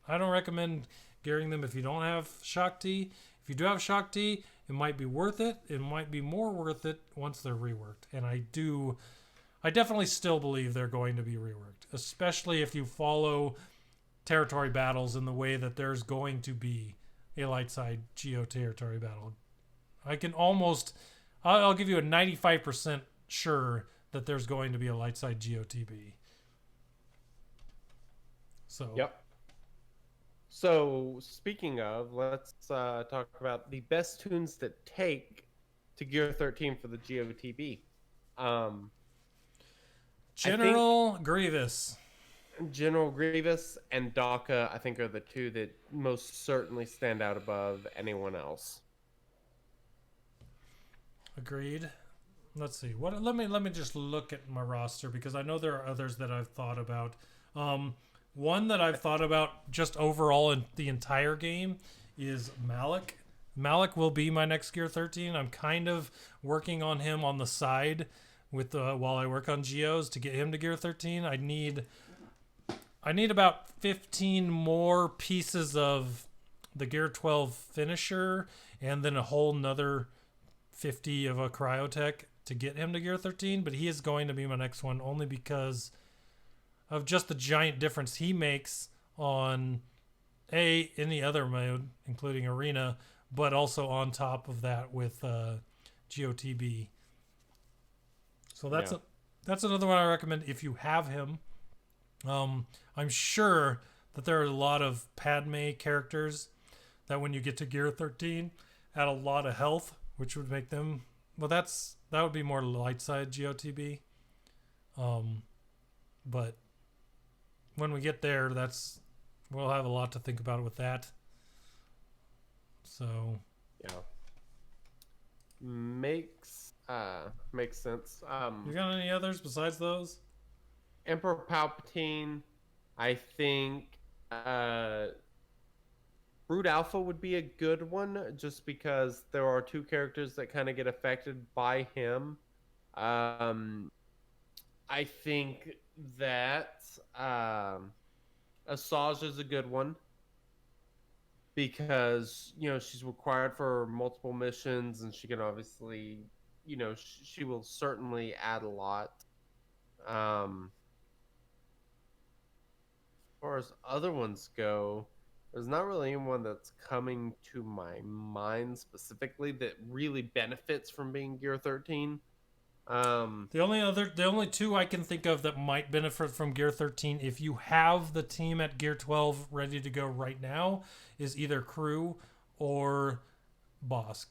recommend gearing them if you don't have Shakti. If you do have Shakti, it might be worth it. It might be more worth it once they're reworked. And I definitely still believe they're going to be reworked, especially if you follow territory battles in the way that there's going to be a light side Geo territory battle. I'll give you a 95% sure that there's going to be a light side GOTB. So. Yep. So speaking of, let's talk about the best tunes that take to Gear 13 for the GOTB. General Grievous. General Grievous and Daka, I think, are the two that most certainly stand out above anyone else. Agreed. Let's see. Let me just look at my roster, because I know there are others that I've thought about. One that I've thought about just overall in the entire game is Malik. Malik will be my next Gear 13. I'm kind of working on him on the side with while I work on Geos to get him to Gear 13. I need about 15 more pieces of the Gear 12 finisher, and then a whole nother 50 of a cryotech to get him to Gear 13. But he is going to be my next one, only because of just the giant difference he makes on any other mode, including Arena, but also on top of that with GOTB. So that's another one I recommend if you have him. I'm sure that there are a lot of Padme characters that when you get to Gear 13 add a lot of health, which would make them, well, that would be more light side GOTB. But when we get there, we'll have a lot to think about with that. So Yeah, makes sense. You got any others besides those? Emperor Palpatine, I think Brood Alpha would be a good one, just because there are two characters that kind of get affected by him. I think that Asajj is a good one, because she's required for multiple missions, and she can obviously, she will certainly add a lot. As far as other ones go, there's not really anyone that's coming to my mind specifically that really benefits from being Gear 13. The only two I can think of that might benefit from Gear 13, if you have the team at Gear 12 ready to go right now, is either Crew or Bosk.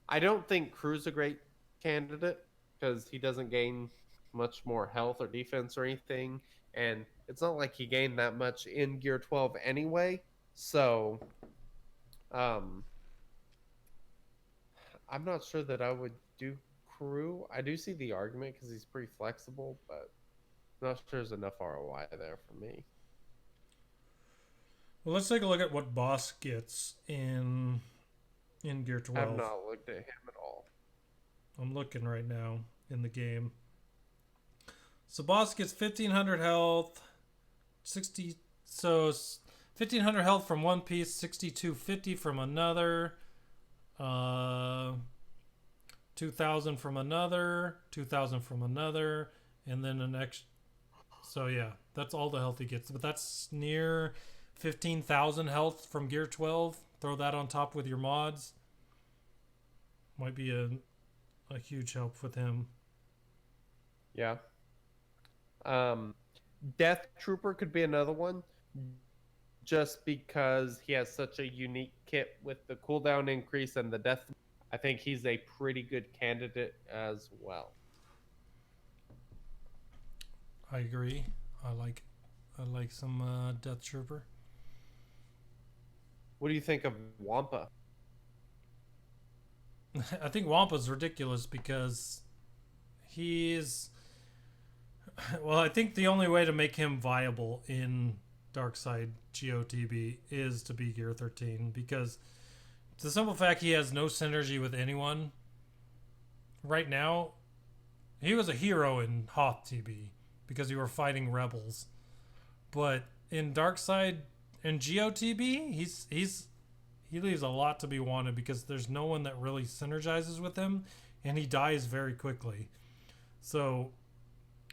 I don't think Crew's a great candidate, because he doesn't gain much more health or defense or anything, and it's not like he gained that much in Gear 12 anyway. So, I'm not sure that I would do Crew. I do see the argument because he's pretty flexible, but I'm not sure there's enough ROI there for me. Well, let's take a look at what Bosk gets in Gear 12. I have not looked at him at all. I'm looking right now in the game. So Bosk gets 1,500 health, 1,500 health from one piece, 6,250 from another, 2,000 from another, 2,000 from another, and then an extra. So yeah, that's all the health he gets. But that's near 15,000 health from Gear 12. Throw that on top with your mods. Might be a huge help with him. Yeah. Death Trooper could be another one, just because he has such a unique kit with the cooldown increase and the death. I think he's a pretty good candidate as well. I agree. I like some Death Trooper. What do you think of Wampa? I think Wampa's ridiculous because he's... Well, I think the only way to make him viable in Darkside GOTB is to be Gear 13, because the simple fact he has no synergy with anyone. Right now, he was a hero in Hoth TB because you were fighting rebels. But in Darkside and GOTB, he leaves a lot to be wanted because there's no one that really synergizes with him, and he dies very quickly. So,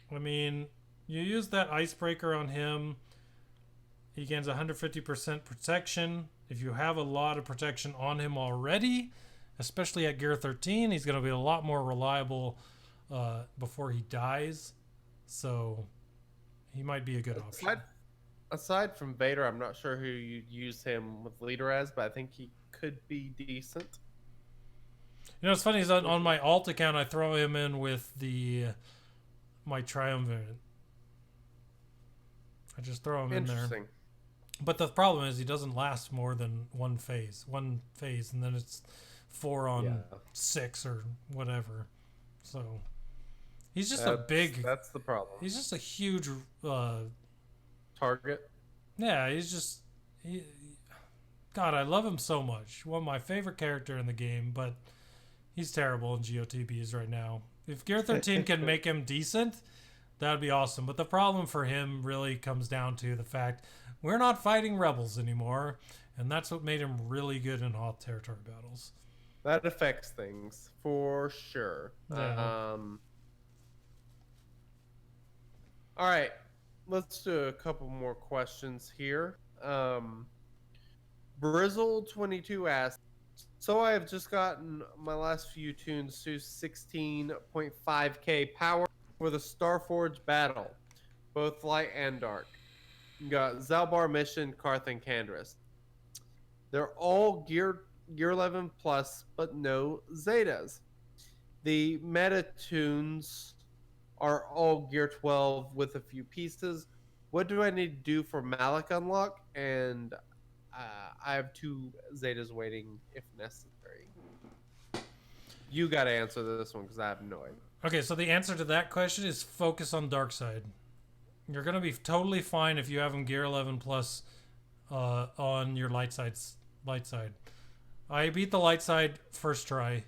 I mean, you use that icebreaker on him. He gains 150% protection. If you have a lot of protection on him already, especially at Gear 13, he's going to be a lot more reliable before he dies. So he might be a good option. Aside from Vader, I'm not sure who you'd use him with leader as, but I think he could be decent. You know, what's funny is on my alt account, I throw him in with my triumvirate. I just throw him in there. Interesting. But the problem is he doesn't last more than one phase, and then it's 4 on 6 or whatever. So he's just That's the problem. He's just a huge target. Yeah, God, I love him so much. One of my favorite character in the game, but he's terrible in GOTBs right now. If Gear 13 can make him decent, that would be awesome. But the problem for him really comes down to the fact we're not fighting rebels anymore, and that's what made him really good in Hoth territory battles. That affects things for sure. Yeah. All right, let's do a couple more questions here. Brizzle22 asks, so I have just gotten my last few tunes to 16.5k power for the Starforge battle, both light and dark. You got Zalbar, Mission, Karth, and Kandris. They're all gear 11 plus, but no Zetas. The meta tunes are all gear 12 with a few pieces. What do I need to do for Malik unlock? And I have 2 Zetas waiting if necessary. You got to answer this one because I have no idea. Okay, so the answer to that question is focus on dark side. You're gonna be totally fine if you have them gear 11 plus on your light side. I beat the light side first try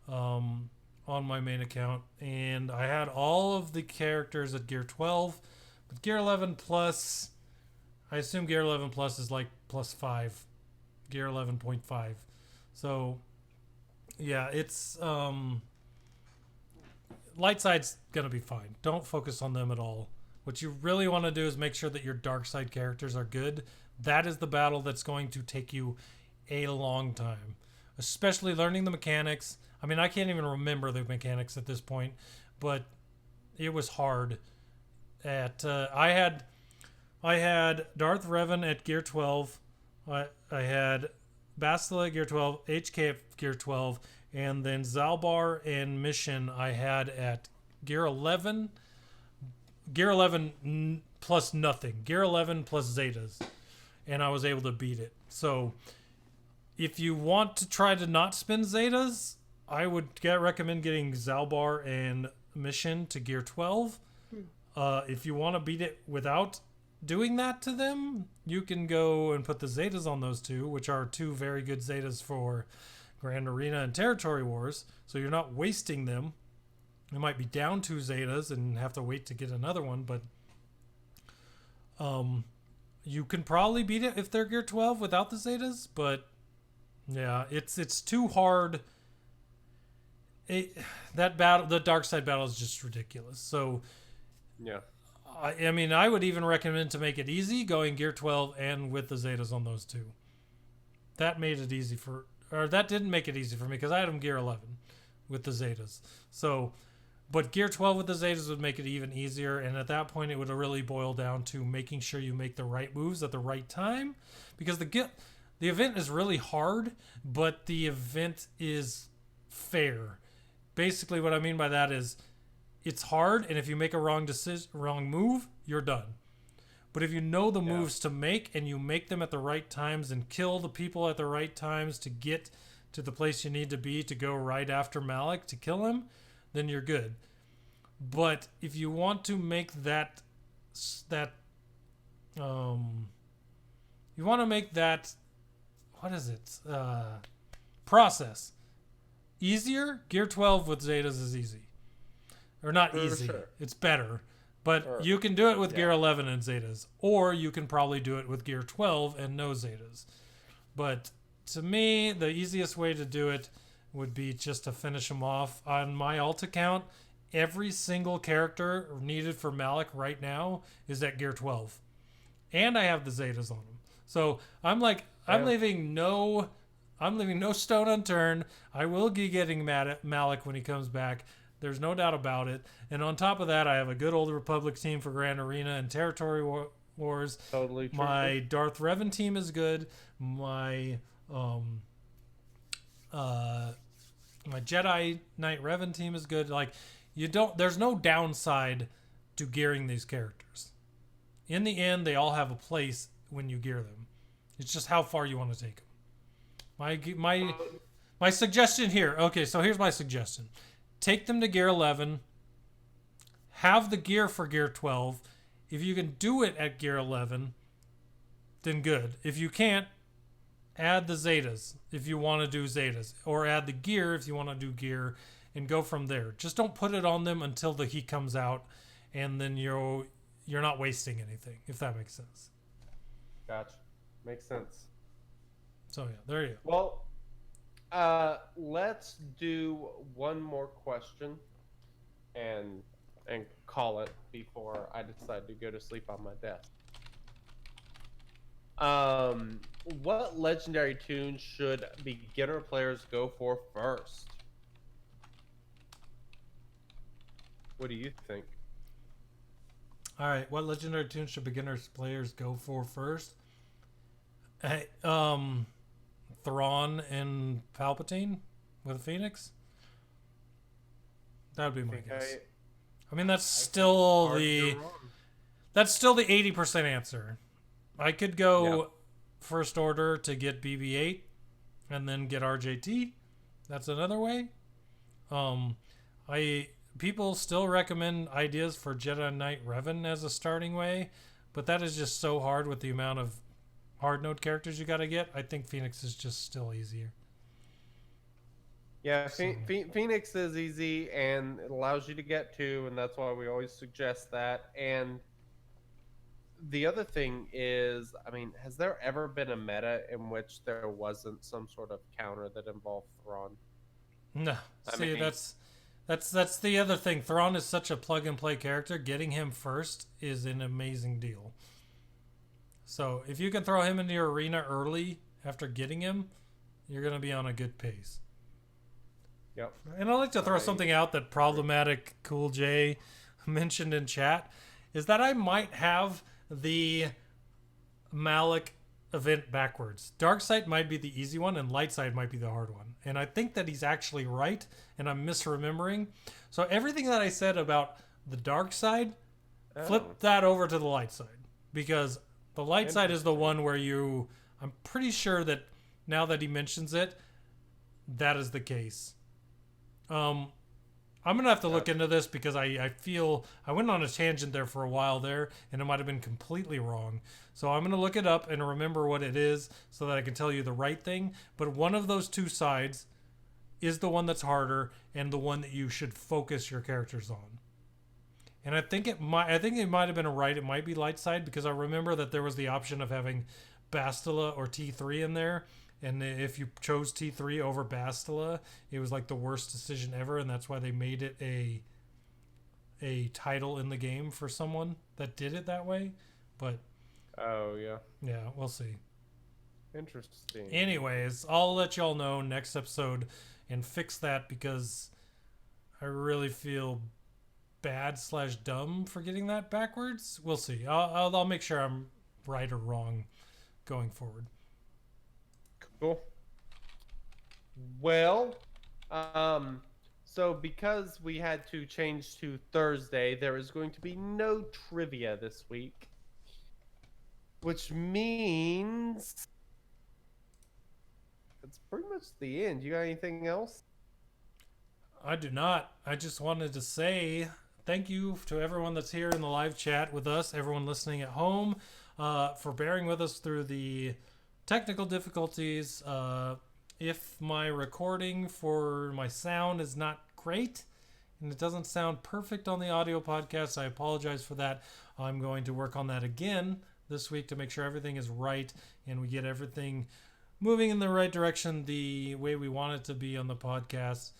on my main account, and I had all of the characters at gear 12. But gear 11 plus, I assume gear 11 plus is like plus 5, gear 11.5. So yeah, it's light side's gonna be fine. Don't focus on them at all. What you really want to do is make sure that your dark side characters are good. That is the battle that's going to take you a long time, especially learning the mechanics. I mean, I can't even remember the mechanics at this point, but it was hard. I had Darth Revan at gear 12. I had Bastila at gear 12, HK at gear 12, and then Zalbar and Mission I had at gear 11. Gear 11 plus nothing. Gear 11 plus Zetas. And I was able to beat it. So if you want to try to not spin Zetas, I would recommend getting Zalbar and Mission to gear 12. If you want to beat it without doing that to them, you can go and put the Zetas on those 2, which are 2 very good Zetas for Grand Arena and Territory Wars. So you're not wasting them. You might be down 2 Zetas and have to wait to get another one, but you can probably beat it if they're gear 12 without the Zetas, but yeah, it's too hard. That battle, the dark side battle, is just ridiculous. So yeah, I mean, I would even recommend to make it easy going gear 12 and with the Zetas on those 2. That made it easy that didn't make it easy for me because I had them gear 11 with the Zetas. So, but gear 12 with the Zetas would make it even easier, and at that point it would really boil down to making sure you make the right moves at the right time, because the event is really hard, but the event is fair. Basically what I mean by that is it's hard, and if you make a wrong move, you're done. But if you know the moves to make and you make them at the right times and kill the people at the right times to get to the place you need to be to go right after Malik to kill him, then you're good. But if you want to make that process easier, gear 12 with Zetas is easy. Or not easy. Sure. It's better. But you can do it with gear 11 and Zetas. Or you can probably do it with gear 12 and no Zetas. But to me, the easiest way to do it would be just to finish them off. On my alt account, every single character needed for Malik right now is at gear 12. And I have the Zetas on them. So I'm leaving no stone unturned. I will be getting mad at Malik when he comes back. There's no doubt about it. And on top of that, I have a good Old Republic team for Grand Arena and Territory Wars. Totally true. My Darth Revan team is good. My my Jedi Knight Revan team is good. Like, there's no downside to gearing these characters. In the end, they all have a place when you gear them. It's just how far you want to take them. My suggestion here. Okay, so here's my suggestion. Take them to gear 11. Have the gear for gear 12. If you can do it at gear 11, then good. If you can't, add the Zetas if you want to do Zetas. Or add the gear if you want to do gear, and go from there. Just don't put it on them until the heat comes out, and then you're not wasting anything, if that makes sense. Gotcha. Makes sense. So yeah, there you go. Well, let's do one more question and call it before I decide to go to sleep on my desk. What legendary tune should beginner players go for first? What do you think? All right, what legendary tune should beginners players go for first? Hey, Thrawn and Palpatine with a Phoenix. That would be my guess. I mean, that's still the 80% answer. I could go First Order to get BB-8 and then get RJT. That's another way. People still recommend ideas for Jedi Knight Revan as a starting way, but that is just so hard with the amount of hard node characters you got to get. I think Phoenix is just still easier. Yeah, Phoenix is easy and it allows you to get 2, and that's why we always suggest that. And the other thing is, I mean, has there ever been a meta in which there wasn't some sort of counter that involved Thrawn? No. See, that's the other thing. Thrawn is such a plug and play character. Getting him first is an amazing deal. So if you can throw him into your arena early after getting him, you're going to be on a good pace. Yep. And I'd like to throw something out that Problematic Cool J mentioned in chat, is that I might have the Malik event backwards. Dark side might be the easy one and light side might be the hard one. And I think that he's actually right and I'm misremembering. So everything that I said about the dark side, flip that over to the light side. Because the light side is the one where I'm pretty sure that now that he mentions it, that is the case. I'm gonna have to look into this because I feel I went on a tangent there for a while there and it might have been completely wrong. So I'm gonna look it up and remember what it is so that I can tell you the right thing. But one of those two sides is the one that's harder and the one that you should focus your characters on. And I think it might have been right. It might be light side because I remember that there was the option of having Bastila or T3 in there. And if you chose T3 over Bastila, it was like the worst decision ever, and that's why they made it a title in the game for someone that did it that way. But yeah, we'll see. Interesting. Anyways, I'll let y'all know next episode and fix that because I really feel bad/dumb for getting that backwards. We'll see. I'll make sure I'm right or wrong going forward. Cool. Well, so because we had to change to Thursday, there is going to be no trivia this week, which means that's pretty much the end. You got anything else? I do not. I just wanted to say thank you to everyone that's here in the live chat with us, everyone listening at home, for bearing with us through the technical difficulties. If my recording for my sound is not great and it doesn't sound perfect on the audio podcast, I apologize for that. I'm going to work on that again this week to make sure everything is right and we get everything moving in the right direction the way we want it to be on the podcast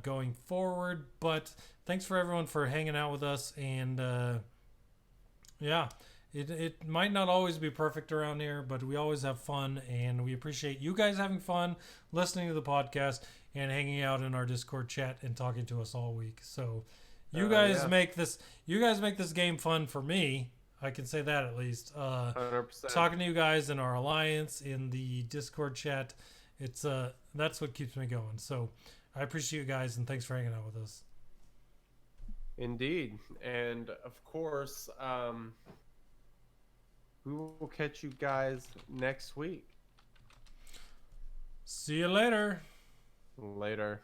going forward. But thanks for everyone for hanging out with us, and It might not always be perfect around here, but we always have fun, and we appreciate you guys having fun, listening to the podcast, and hanging out in our Discord chat and talking to us all week. So you guys make this game fun for me. I can say that at least. 100%. Talking to you guys in our alliance in the Discord chat, it's that's what keeps me going. So I appreciate you guys, and thanks for hanging out with us. Indeed, and of course, we will catch you guys next week. See you later. Later.